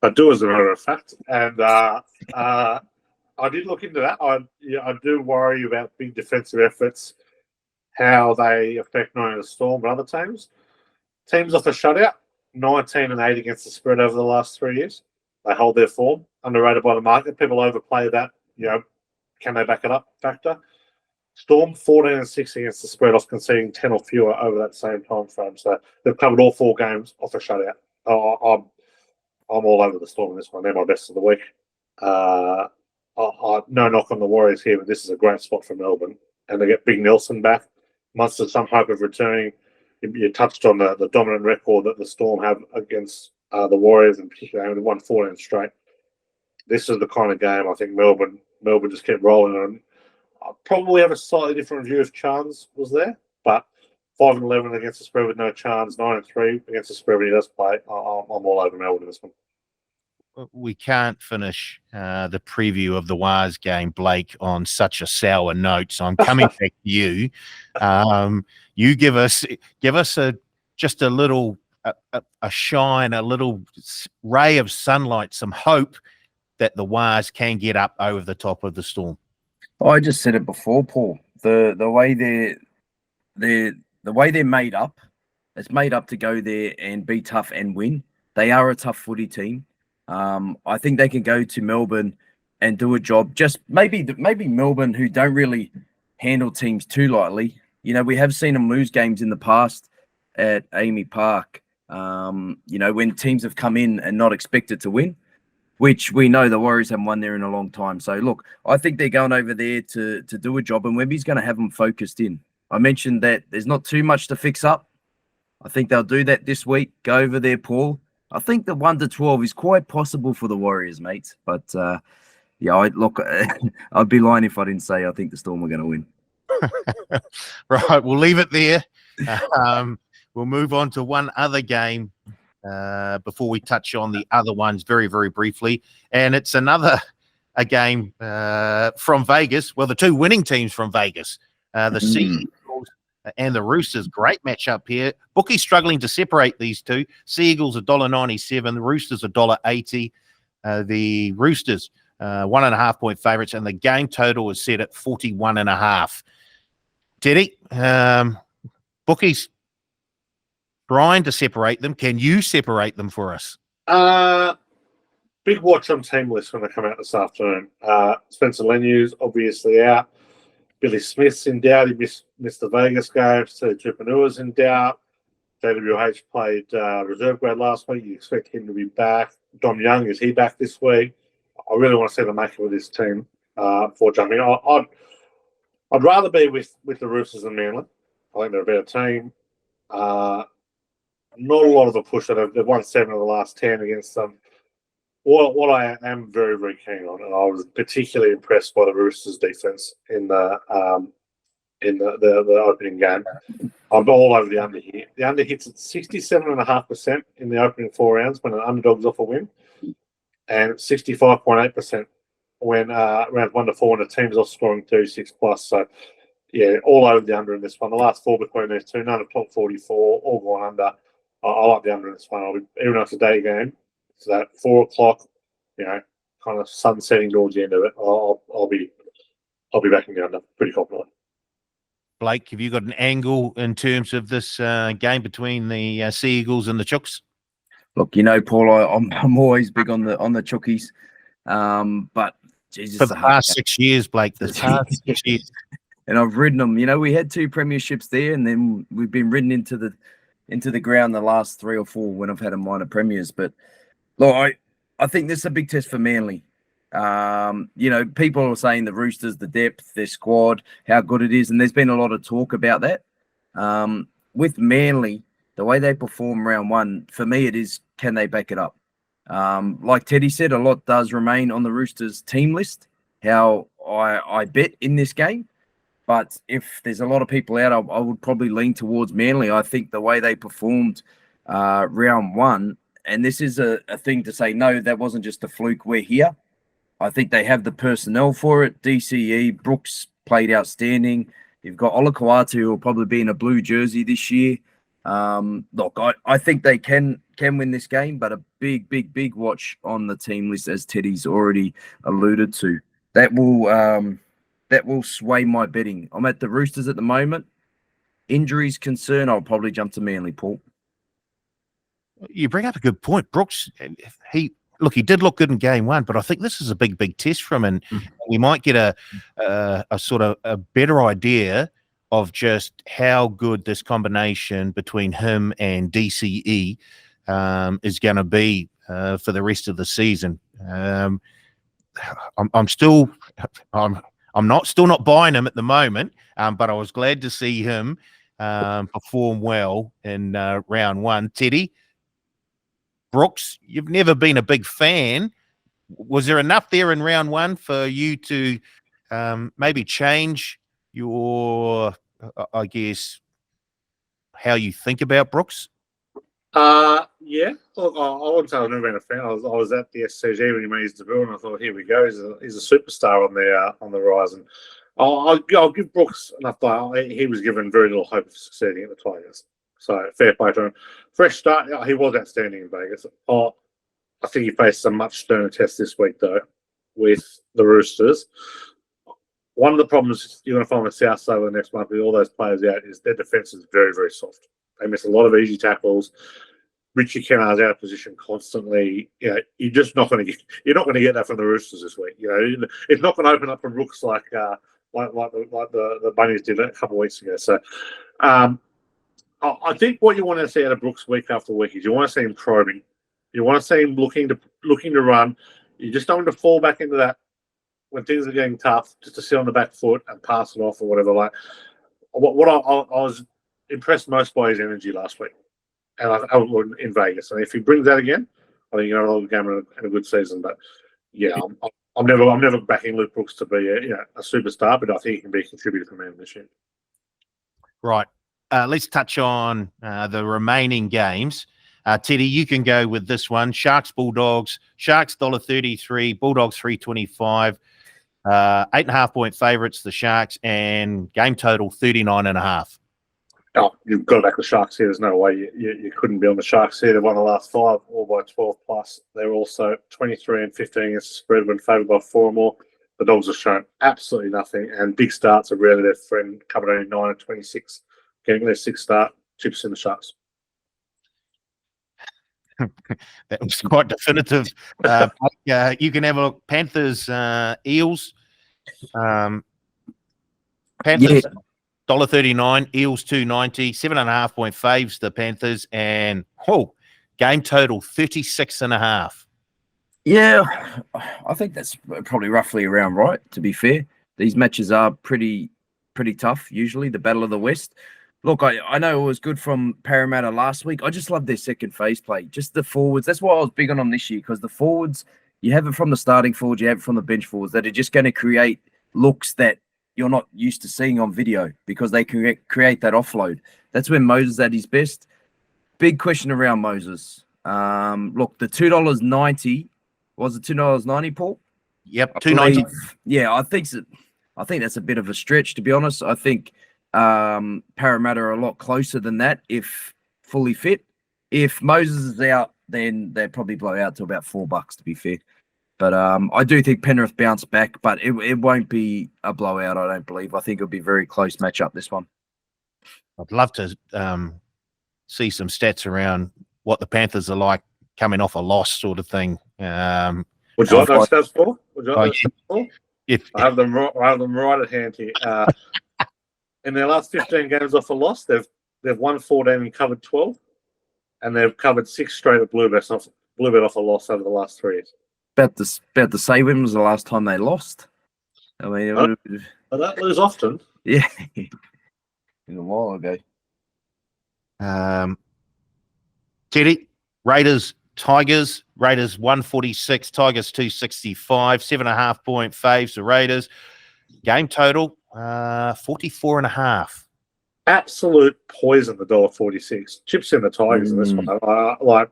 I do, as a matter of fact. And I did look into that. I do worry about big defensive efforts, how they affect not only the Storm but other teams. Teams off the shutout, 19-8 against the spread over the last 3 years. They hold their form, underrated by the market. People overplay that, can they back it up factor. Storm 14-6 against the spread off conceding 10 or fewer over that same time frame. So they've covered all 4 games off a shutout. I'm all over the Storm in this one. They're my best of the week. No knock on the Warriors here, but this is a great spot for Melbourne. And they get Big Nelson back. Must have some hope of returning. You touched on the dominant record that the Storm have against the Warriors in particular. They won 14 straight. This is the kind of game I think Melbourne just kept rolling on. I probably have a slightly different view if Chance was there, but 5-11 against the spread with no Chance, 9-3 against the spread when he does play. I'm all over Melbourne in this one. We can't finish the preview of the Wars game, Blake, on such a sour note. So I'm coming back to you. You give us just a little a shine, a little ray of sunlight, some hope that the Wars can get up over the top of the Storm. I just said it before, Paul. The way they're made up, it's made up to go there and be tough and win. They are a tough footy team. I think they can go to Melbourne and do a job. Just maybe Melbourne, who don't really handle teams too lightly. We have seen them lose games in the past at Amy Park. When teams have come in and not expected to win, which we know the Warriors haven't won there in a long time. So, look, I think they're going over there to do a job, and Webby's going to have them focused in. I mentioned that there's not too much to fix up. I think they'll do that this week. Go over there, Paul. I think the 1-12 is quite possible for the Warriors, mate. But, I'd be lying if I didn't say I think the Storm are going to win. Right, we'll leave it there. We'll move on to one other game before we touch on the other ones very, very briefly. And it's a game from Vegas. Well, the 2 winning teams from Vegas, the Sea Eagles and the Roosters. Great matchup here. Bookies struggling to separate these two. Sea Eagles $1.97, the Roosters $1.80. The Roosters 1.5 point favourites, and the game total is set at 41.5. Teddy, bookies trying to separate them. Can you separate them for us? Big watch on team list when they come out this afternoon. Spencer Lenu's obviously out. Billy Smith's in doubt. He missed the Vegas game. So Tupanua's in doubt. JWH played reserve grade last week. You expect him to be back. Dom Young, is he back this week? I really want to see the makeup of this team before jumping. I'd rather be with the Roosters than Manly. I think they're a better team. Not a lot of a push. They've won 7 of the last 10 against them. What I am very, very keen on, and I was particularly impressed by the Roosters' defense in the opening game. I'm all over the under here. The under hits at 67.5% in the opening 4 rounds when an underdog's off a win, and 65.8% when round 1 to 4 when the team's off scoring 36 plus. So, yeah, all over the under in this one. The last 4 between these two, none of top 44, all going under. I like the under in this one. Even though it's a day game, so that 4 o'clock, kind of sun setting towards the end of it, I'll be backing the under pretty confidently. Blake, have you got an angle in terms of this game between the Sea Eagles and the Chooks? Look, Paul, I'm always big on the Chookies, but Jesus, For the past 6 years, Blake, the past 6 years. And I've ridden them. We had 2 premierships there, and then we've been ridden into the ground the last 3 or 4 when I've had a minor premiers. But look, I think this is a big test for Manly. People are saying the Roosters, the depth, their squad, how good it is, and there's been a lot of talk about that. With Manly, the way they perform round 1, for me, it is, can they back it up? Like Teddy said, a lot does remain on the Roosters team list, how I bet in this game. But if there's a lot of people out, I would probably lean towards Manly. I think the way they performed round 1, and this is a thing to say, no, that wasn't just a fluke, we're here. I think they have the personnel for it. DCE, Brooks played outstanding. You've got Olakau'atu, who will probably be in a blue jersey this year. Look, I think they can win this game, but a big watch on the team list, as Teddy's already alluded to. That will sway my betting. I'm at the Roosters at the moment. Injuries concern, I'll probably jump to Manly, Paul. You bring up a good point. Brooks, he did look good in game 1, but I think this is a big test for him, and we might get a sort of a better idea of just how good this combination between him and DCE is going to be for the rest of the season. I'm still not buying him at the moment, but I was glad to see him perform well in round 1. Teddy, Brooks, you've never been a big fan. Was there enough there in round 1 for you to maybe change your, I guess, how you think about Brooks? Yeah. Look, I wouldn't say I've never been a fan. I was at the SCG when he made his debut, and I thought, here we go. He's a superstar on the rise. And I'll give Brooks enough. He was given very little hope of succeeding at the Tigers. So fair play to him. Fresh start. He was outstanding in Vegas. I think he faced a much sterner test this week, though, with the Roosters. One of the problems you're going to find with South over the next month with all those players out is their defence is very, very soft. They miss a lot of easy tackles. Richie Kennard's out of position constantly. You're just not going to get that from the Roosters this week. It's not going to open up for Brooks like the Bunnies did a couple of weeks ago. So, I think what you want to see out of Brooks week after week is you want to see him probing. You want to see him looking to run. You just don't want to fall back into that when things are getting tough, just to sit on the back foot and pass it off or whatever. Like what I was impressed most by his energy last week, and I in Vegas. And if he brings that again, I think a game and a good season. But yeah, I'm never backing Luke Brooks to be a superstar, but I think he can be a contributor for Man this year. Right. Let's touch on the remaining games. Teddy, you can go with this one. Sharks, Bulldogs. Sharks, $1.33. Bulldogs, $3.25. 8.5 point favourites, the Sharks, and game total 39.5. Oh, you've got to back the Sharks here. There's no way you couldn't be on the Sharks here. They've won the last 5, all by 12 plus. They're also 23 and 15 against the spread when favoured by 4 or more. The Dogs have shown absolutely nothing, and big starts are rarely their friend, coming only 9 and 26. Getting their 6th start, chips in the Sharks. That was quite definitive. You can have a look. Panthers, Eels. Panthers, $1.39. Eels, $2.90. 7.5 point faves, the Panthers. And, game total, 36.5. Yeah, I think that's probably roughly around right, to be fair. These matches are pretty tough, usually, the Battle of the West. Look, I know it was good from Parramatta last week. I just love their second phase play. Just the forwards. That's why I was big on them this year, because the forwards, you have it from the starting forwards, you have it from the bench forwards, that are just going to create looks that you're not used to seeing on video, because they can create that offload. That's when Moses at his best. Big question around Moses. Look, the $2.90, was it $2.90, Paul? Yep, $2.90. Yeah, I think that's a bit of a stretch, to be honest. I think Parramatta are a lot closer than that if fully fit. If Moses is out, then they'd probably blow out to about $4, to be fair. But I do think Penrith bounce back, but it won't be a blowout, I don't believe. I think it'll be a very close matchup, this one. I'd love to see some stats around what the Panthers are like coming off a loss sort of thing. Would you like those stats, Paul? Would you like those stats, Paul? I have them right at hand here. In their last 15 games off a loss, they've won 14 and covered 12, and they've covered 6 straight at Bluebet off a loss over the last 3 years. About to say, when was the last time they lost? I mean, They don't lose often. Yeah, in a while ago. Teddy, Raiders, Tigers. Raiders 146, Tigers 265, 7.5-point faves to Raiders. Game total 44.5. Absolute poison, the $1.46. Chips in the Tigers in this one. Like,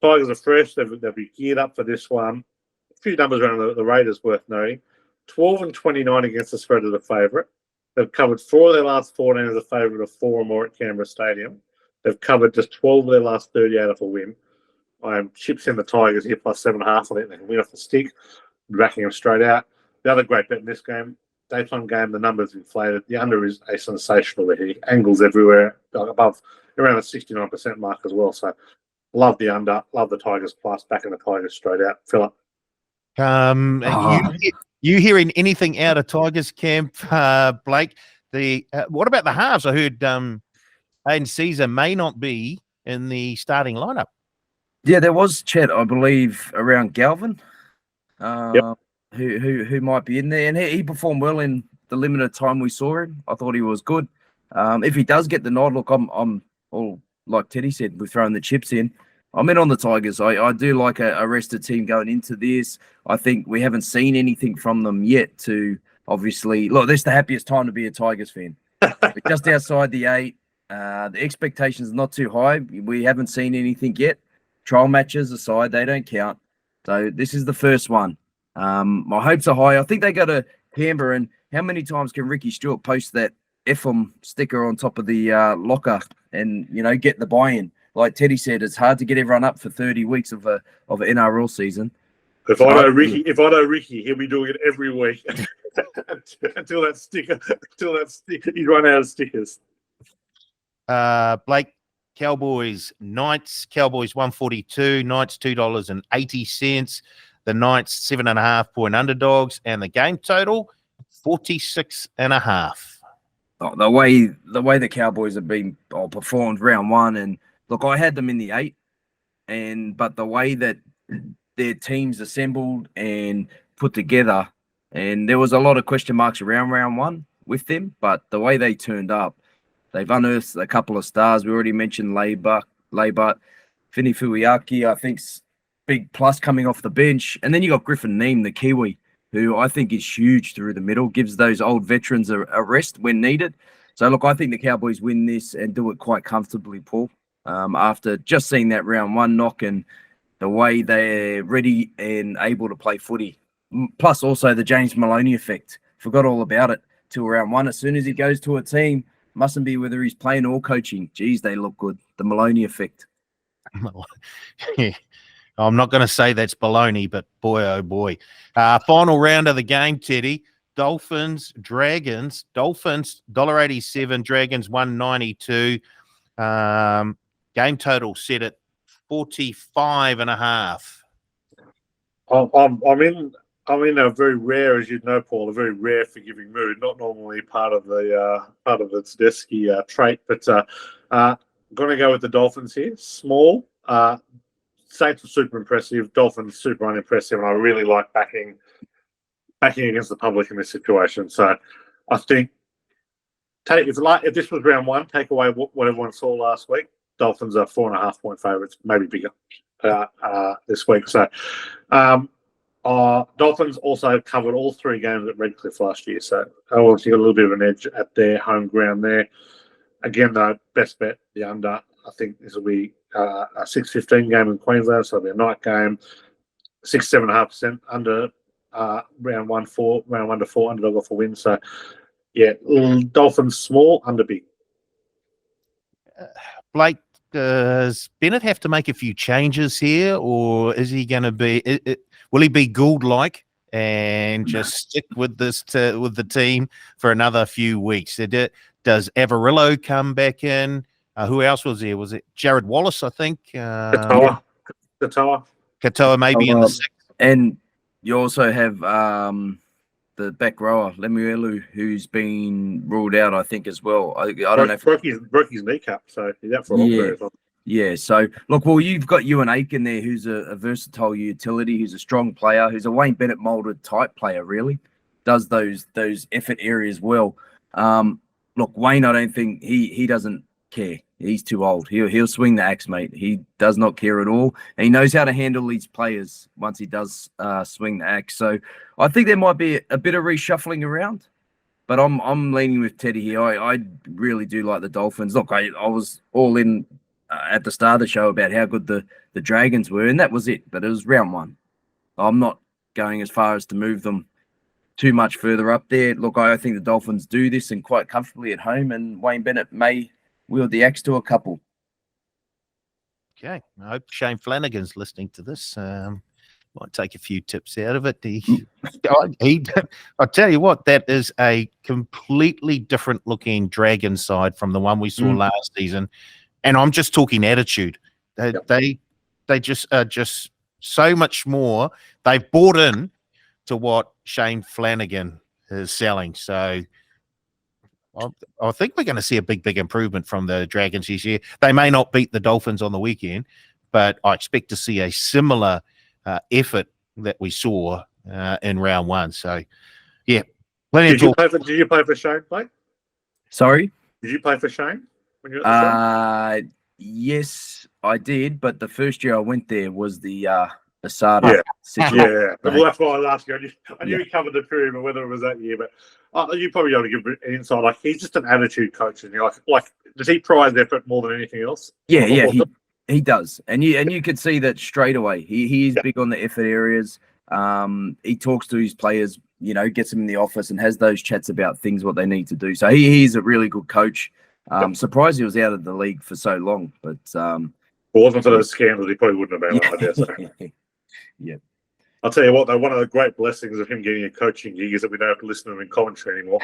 Tigers are fresh. They'll be geared up for this one. A few numbers around the Raiders worth noting. 12 and 29 against the spread as a favourite. They've covered 4 of their last 14 as a favourite of 4 or more at Canberra Stadium. They've covered just 12 of their last 38 off a win. I am chips in the Tigers here plus 7.5. I think they can win off the stick. Backing them straight out. The other great bet in this game, daytime game, the numbers inflated. The under is a sensational bet here. Angles everywhere, above around the 69% mark as well. So love the under, love the Tigers plus, backing the Tigers straight out. Philip. You hearing anything out of Tigers camp, Blake? What about the halves? I heard Aiden Caesar may not be in the starting lineup. Yeah, there was chat, I believe, around Galvin, Yep. who might be in there, and he performed well in the limited time we saw him. I thought he was good. If he does get the nod, look, I'm all like Teddy said, we're throwing the chips in. I'm in on the Tigers. I do like a rested team going into this. I think we haven't seen anything from them yet to obviously look. This is the happiest time to be a Tigers fan. We're just outside the 8. The expectations are not too high. We haven't seen anything yet. Trial matches aside, they don't count. So this is the first one. My hopes are high. I think they go to Canberra, and how many times can Ricky Stewart post that FM sticker on top of the locker and get the buy-in? Like Teddy said, it's hard to get everyone up for 30 weeks of an NRL season. If I know Ricky, he'll be doing it every week until that sticker, he'd run out of stickers. Blake, Cowboys, Knights, Cowboys 142, Knights $2.80. The Knights 7.5-point underdogs, and the game total 46.5. The way the Cowboys have been performed round 1, and look, I had them in the 8, but the way that their teams assembled and put together, and there was a lot of question marks around round 1 with them, but the way they turned up, they've unearthed a couple of stars. We already mentioned Laybut, Fini Fuiaki, I think's big plus coming off the bench. And then you got Griffin Neame, the Kiwi, who I think is huge through the middle, gives those old veterans a rest when needed. So, look, I think the Cowboys win this and do it quite comfortably, Paul, after just seeing that round 1 knock and the way they're ready and able to play footy. Plus also the James Maloney effect. Forgot all about it till round 1. As soon as he goes to a team, mustn't be whether he's playing or coaching. Geez, they look good. The Maloney effect. I'm not going to say that's baloney, but boy, oh boy. Final round of the game, Teddy. Dolphins, Dragons. Dolphins, $1.87. Dragons, $1.92. Game total set at 45.5. I'm in a very rare, as you know, Paul, a very rare forgiving mood. Not normally part of the Tedeschi trait, but going to go with the Dolphins here. Small. Saints are super impressive. Dolphins super unimpressive, and I really like backing against the public in this situation. So I think if this was round 1, take away what everyone saw last week. Dolphins are 4.5-point favourites, maybe bigger this week. So Dolphins also covered all 3 games at Redcliffe last year, so obviously got a little bit of an edge at their home ground there. Again, though, best bet the under. I think this will be a 6:15 game in Queensland, so it'll be a night game. 7.5% under round 1 to 4 underdog off a win. So yeah, Dolphins small, under big. Blake, does Bennett have to make a few changes here, or is he going to be? will he be Gould-like and just stick with this with the team for another few weeks? Does Avarillo come back in? Who else was there? Was it Jared Wallace, I think? Katoa. Katoa maybe in the sixth. And you also have the back rower, Lemuelu, who's been ruled out, I think, as well. I don't know if broke his kneecap, so he's out for a long period of time. Yeah, so look, well, you've got Ewan Aiken there, who's a versatile utility, who's a strong player, who's a Wayne Bennett molded type player, really. Does those effort areas well. Look, Wayne, I don't think he doesn't care. He's too old. He'll swing the axe, mate. He does not care at all. And he knows how to handle these players once he does swing the axe. So I think there might be a bit of reshuffling around. But I'm leaning with Teddy here. I really do like the Dolphins. Look, I was all in at the start of the show about how good the Dragons were, and that was it. But it was round one. I'm not going as far as to move them too much further up there. Look, I think the Dolphins do this and quite comfortably at home, and Wayne Bennett may wield the axe to a couple. Okay. I hope Shane Flanagan's listening to this. Might take a few tips out of it. I'll tell you what, that is a completely different looking Dragon side from the one we saw last season. And I'm just talking attitude. They just are just so much more. They've bought in to what Shane Flanagan is selling. So I think we're going to see a big improvement from the Dragons this year. They may not beat the Dolphins on the weekend, but I expect to see a similar effort that we saw in round one. So, yeah. Did you play for Shane, mate? Sorry? Did you play for Shane when you were at the show? Yes, I did, but the first year I went there was the Asada situation. Yeah. Well, that's why I was asking. I knew he covered the period, but whether it was that year. But you probably don't give an insight. Like, he's just an attitude coach, and you're like, does he prize effort more than anything else? Yeah, he does, and you could see that straight away. He is big on the effort areas. He talks to his players, gets them in the office and has those chats about things what they need to do. So he's a really good coach. Surprised he was out of the league for so long, but if it wasn't for those scandals, he probably wouldn't have been. I dare say. Yeah. I'll tell you what, though, one of the great blessings of him getting a coaching gig is that we don't have to listen to him in commentary anymore.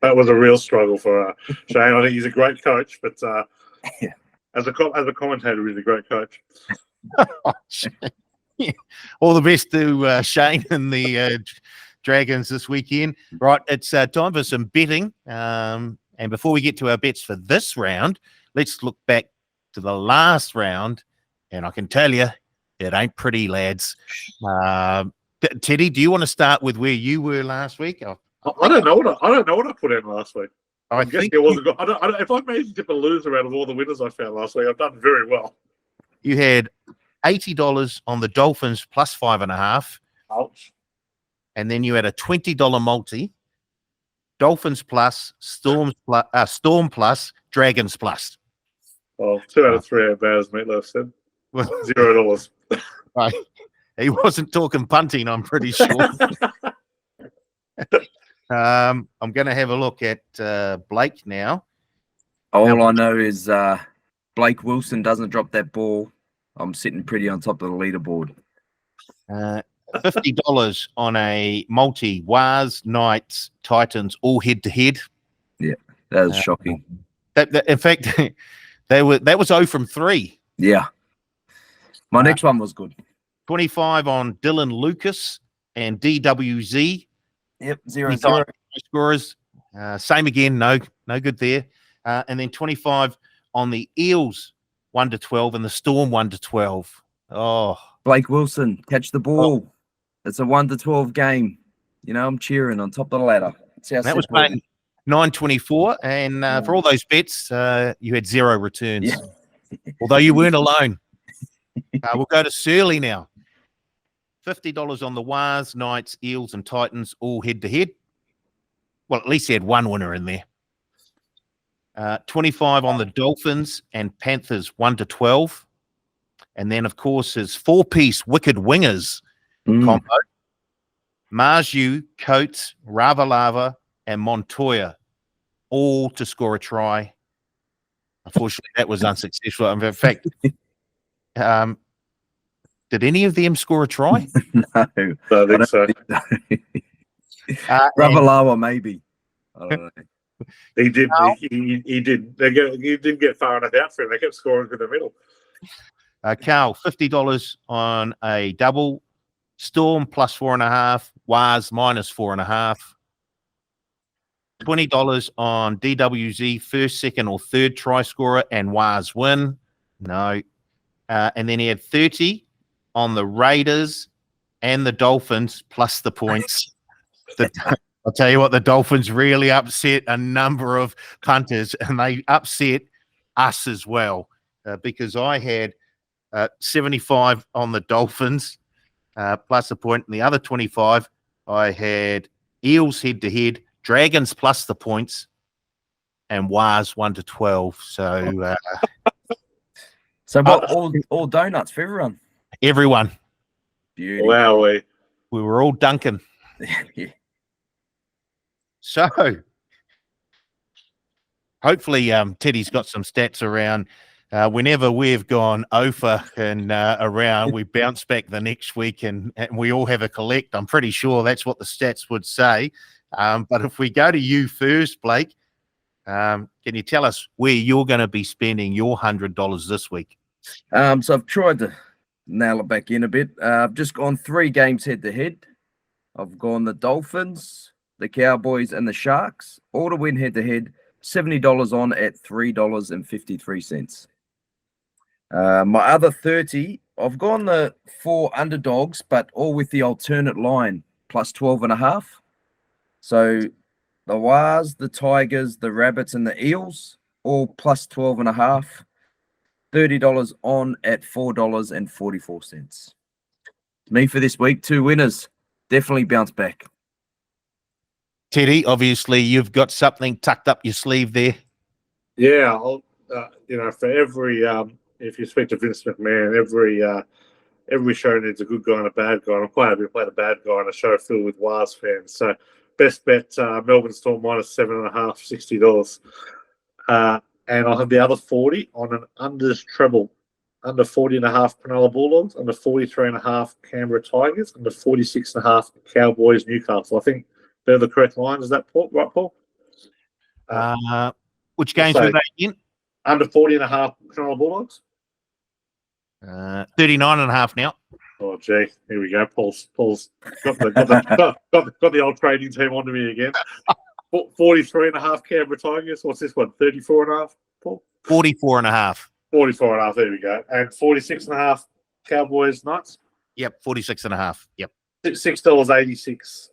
That was a real struggle for Shane. I think he's a great coach, but as a commentator, he's a great coach. All the best to Shane and the Dragons this weekend. Right, it's time for some betting. And before we get to our bets for this round, let's look back to the last round. And I can tell you, it ain't pretty, lads. Teddy, do you want to start with where you were last week? I don't know what I put in last week. I think it wasn't good. If I managed to dip a loser out of all the winners I found last week, I've done very well. You had $80 on the Dolphins plus 5.5. Ouch. And then you had a $20 multi. Dolphins plus, Storm plus, Dragons plus. Well, 2 out of 3 out bad, as Meatloaf said. $0. Right. He wasn't talking punting, I'm pretty sure. I'm going to have a look at Blake now. All I know is Blake Wilson doesn't drop that ball. I'm sitting pretty on top of the leaderboard. $50 on a multi. Wars, Knights, Titans, all head-to-head. Yeah, that is shocking. In fact, that was 0 from 3. Yeah. My next one was good. 25 on Dylan Lucas and DWZ. Yep, 0-0. Scorers. Same again, no good there. And then 25 on the Eels, 1-12, and the Storm, 1-12. Oh, Blake Wilson, catch the ball. Oh. It's a 1-12 game. I'm cheering on top of the ladder. That was paying $9.24, and for all those bets, you had 0 returns. Yeah. Although you weren't alone. We'll go to Surly now. $50 on the Wars, Knights, Eels, and Titans, all head-to-head. Well, at least he had one winner in there. 25 on the Dolphins and Panthers, 1-12. And then, of course, his 4-piece Wicked Wingers combo. Marju, Coates, Ravalava, and Montoya, all to score a try. Unfortunately, that was unsuccessful. In fact, Did any of them score a try? No, I think so. Ravalawa, maybe. I don't know. He did. No. He did. He didn't get far enough out for him. They kept scoring in the middle. Carl, $50 on a double. Storm plus 4.5. Waz minus 4.5. $20 on DWZ first, second, or third try scorer and Waz win. No. And then he had 30 on the Raiders and the Dolphins plus the points. I'll tell you what, the Dolphins really upset a number of punters, and they upset us as well because I had 75 on the Dolphins plus a point, and the other 25 I had Eels head-to-head, Dragons plus the points, and Waz 1-12. So, So what? All donuts for everyone. everyone, Beauty. Wow, we were all dunking. Yeah. So, hopefully, Teddy's got some stats around. Whenever we've gone over and around, we bounce back the next week and we all have a collect. I'm pretty sure that's what the stats would say. But if we go to you first, Blake, can you tell us where you're going to be spending your $100 this week? So I've tried to nail it back in a bit. I've just gone 3 games head-to-head. I've gone the Dolphins, the Cowboys, and the Sharks, all to win head-to-head. $70 on at $3.53. My other 30, I've gone the 4 underdogs, but all with the alternate line, plus 12.5. So the Wars, the Tigers, the Rabbits, and the Eels, all plus 12.5. $30 on at $4.44. Me for this week, 2 winners. Definitely bounce back. Teddy, obviously, you've got something tucked up your sleeve there. Yeah, I'll, for every if you speak to Vince McMahon, every show needs a good guy and a bad guy. I'm quite happy to play the bad guy on a show filled with Wars fans. So best bet, Melbourne Storm minus 7.5, $60. And I'll have the other 40 on an unders treble. Under 40.5 Cronulla Bulldogs, under 43.5 Canberra Tigers, under 46.5 Cowboys Newcastle. I think they're the correct lines. Is that right, Paul? Which games were they in? Under 40.5 Cronulla Bulldogs. 39.5 now. Oh, gee. Here we go. Paul's got the old trading team onto me again. 43.5 Canberra Tigers. What's this one? 34.5, Paul? 44.5. 44.5. There we go. And 46.5 Cowboys Knights. Yep, 46.5. Yep. $6.86.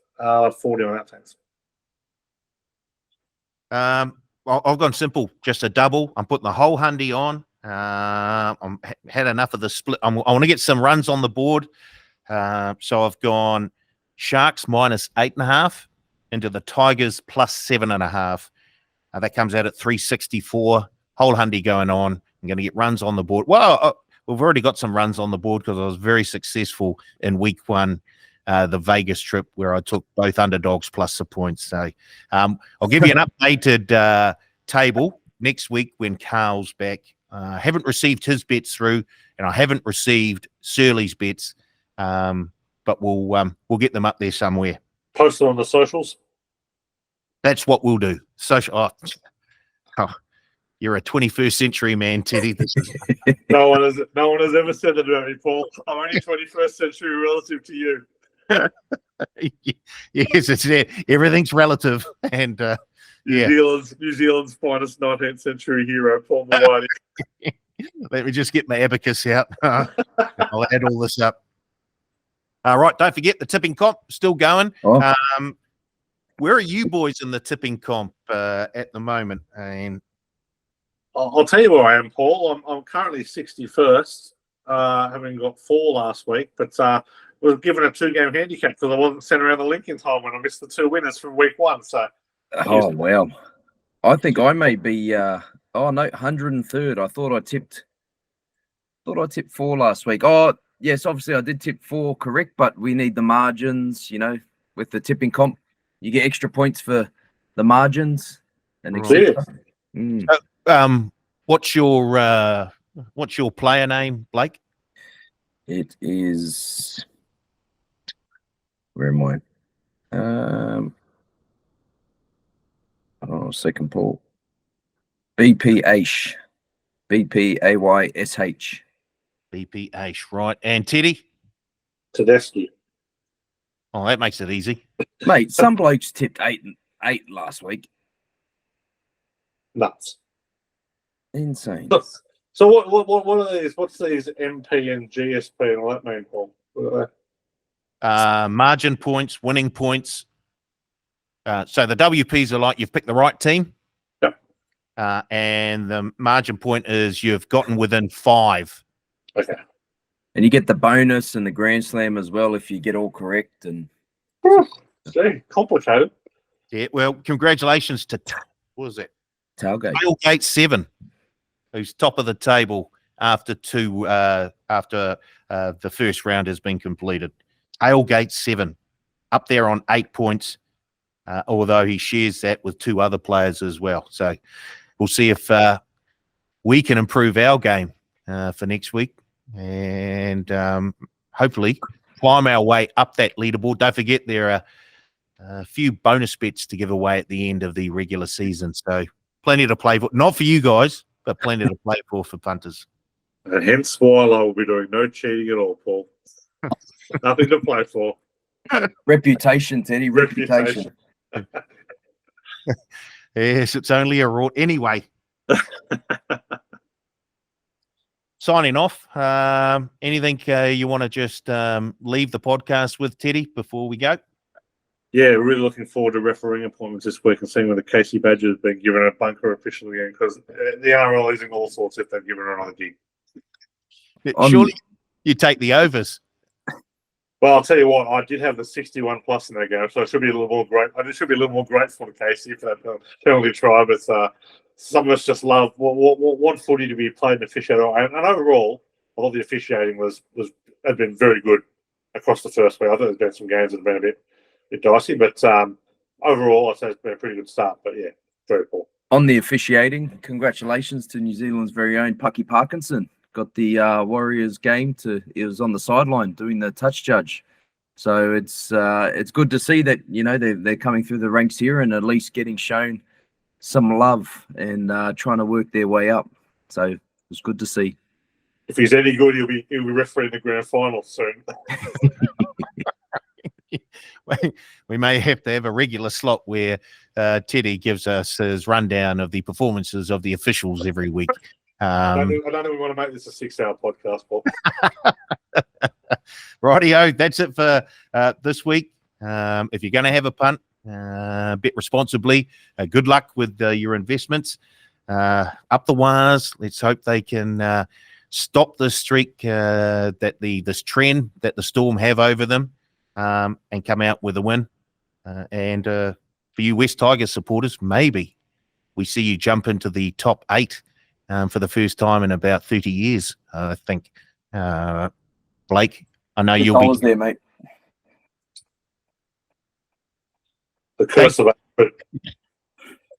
40 on that, thanks. I've gone simple, just a double. I'm putting the whole hundy on. I'm had enough of the split. I want to get some runs on the board. So I've gone Sharks minus 8.5 into the Tigers plus 7.5. That comes out at 364. Whole hundy going on. I'm going to get runs on the board. Well, we've already got some runs on the board because I was very successful in week 1. The Vegas trip where I took both underdogs plus the points. So I'll give you an updated table next week when Carl's back. I haven't received his bets through, and I haven't received Surly's bets, but we'll get them up there somewhere. Post it on the socials. That's what we'll do. Social. Oh, you're a 21st century man, Teddy. No one has ever said that about me, Paul. I'm only 21st century relative to you. Yes, it's there. Everything's relative, and New Zealand's finest 19th century hero, Paul Maloney. Let me just get my abacus out. I'll add all this up. All right, don't forget the tipping comp still going. Oh. Where are you boys in the tipping comp at the moment? And I'll tell you where I am, Paul. I'm currently 61st, having got 4 last week, but was given a 2-game handicap because I wasn't sent around the link in time when I missed the 2 winners from week 1. So, Oh, wow. I think I may be, 103rd. I thought I tipped 4 last week. Oh, yes, obviously I did tip 4 correct, but we need the margins, with the tipping comp. You get extra points for the margins and etc. what's your player name, Blake? It is. Where am I? Hold on a second, Paul. BPH. BPAYSH. BPH, right. And Teddy? Tedeschi. Oh, that makes it easy. Mate, some blokes tipped 8 last week. Nuts. Insane. So what are these? What's these MP and GSP and all that mean, Paul? What are they? Margin points, winning points. So the WPs are like you've picked the right team. Yep. And the margin point is you've gotten within 5. Okay. And you get the bonus and the Grand Slam as well if you get all correct. And See, complicated. Yeah, well, congratulations to, what was it? tailgate. Tailgate 7, who's top of the table after the first round has been completed. Tailgate 7, up there on 8 points, although he shares that with 2 other players as well. So we'll see if we can improve our game for next week and hopefully climb our way up that leaderboard. Don't forget there are a few bonus bets to give away at the end of the regular season. So plenty to play for. Not for you guys, but plenty to play for punters. And hence why I will be doing no cheating at all, Paul. Nothing to play for. Reputation, Teddy. Reputation. Yes, it's only a rort. Anyway, signing off. Anything you want to just leave the podcast with, Teddy, before we go? Yeah, really looking forward to refereeing appointments this week and seeing whether Casey Badger has been given a bunker official again, because the NRL is in all sorts if they've given her another gig. Surely you take the overs. Well, I'll tell you what, I did have the 61 plus in that game, so I should be a little more grateful to Casey for that penalty try. But some of us just love want footy to be played and officiated. And overall, I thought the officiating had been very good across the first week. I thought there's been some games that have been a bit dicey, but overall, I'd say it's been a pretty good start. But yeah, very cool. On the officiating, congratulations to New Zealand's very own Pucky Parkinson. Got the Warriors game he was on the sideline doing the touch judge. So it's good to see that, they're coming through the ranks here and at least getting shown some love and trying to work their way up. So it's good to see. If he's any good, he'll be refereeing the grand final soon. We may have to have a regular slot where Teddy gives us his rundown of the performances of the officials every week. I don't know we want to make this a 6-hour podcast, Paul. Rightio, that's it for this week. If you're going to have a punt, bet responsibly. Good luck with your investments. Up the wires. Let's hope they can stop this streak, this trend that the Storm have over them, and come out with a win. And for you West Tigers supporters, maybe we see you jump into the top 8 for the first time in about 30 years, I think. Blake, I know you'll be there, mate. The curse of it.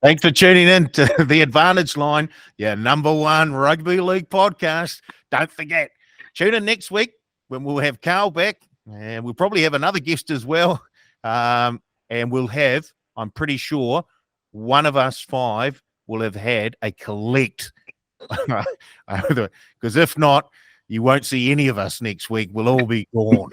Thanks for tuning in to The Advantage Line, your number 1 rugby league podcast. Don't forget, tune in next week when we'll have Carl back, and we'll probably have another guest as well. And we'll have, I'm pretty sure, one of us 5 will have had a collect. Because if not, you won't see any of us next week. We'll all be gone.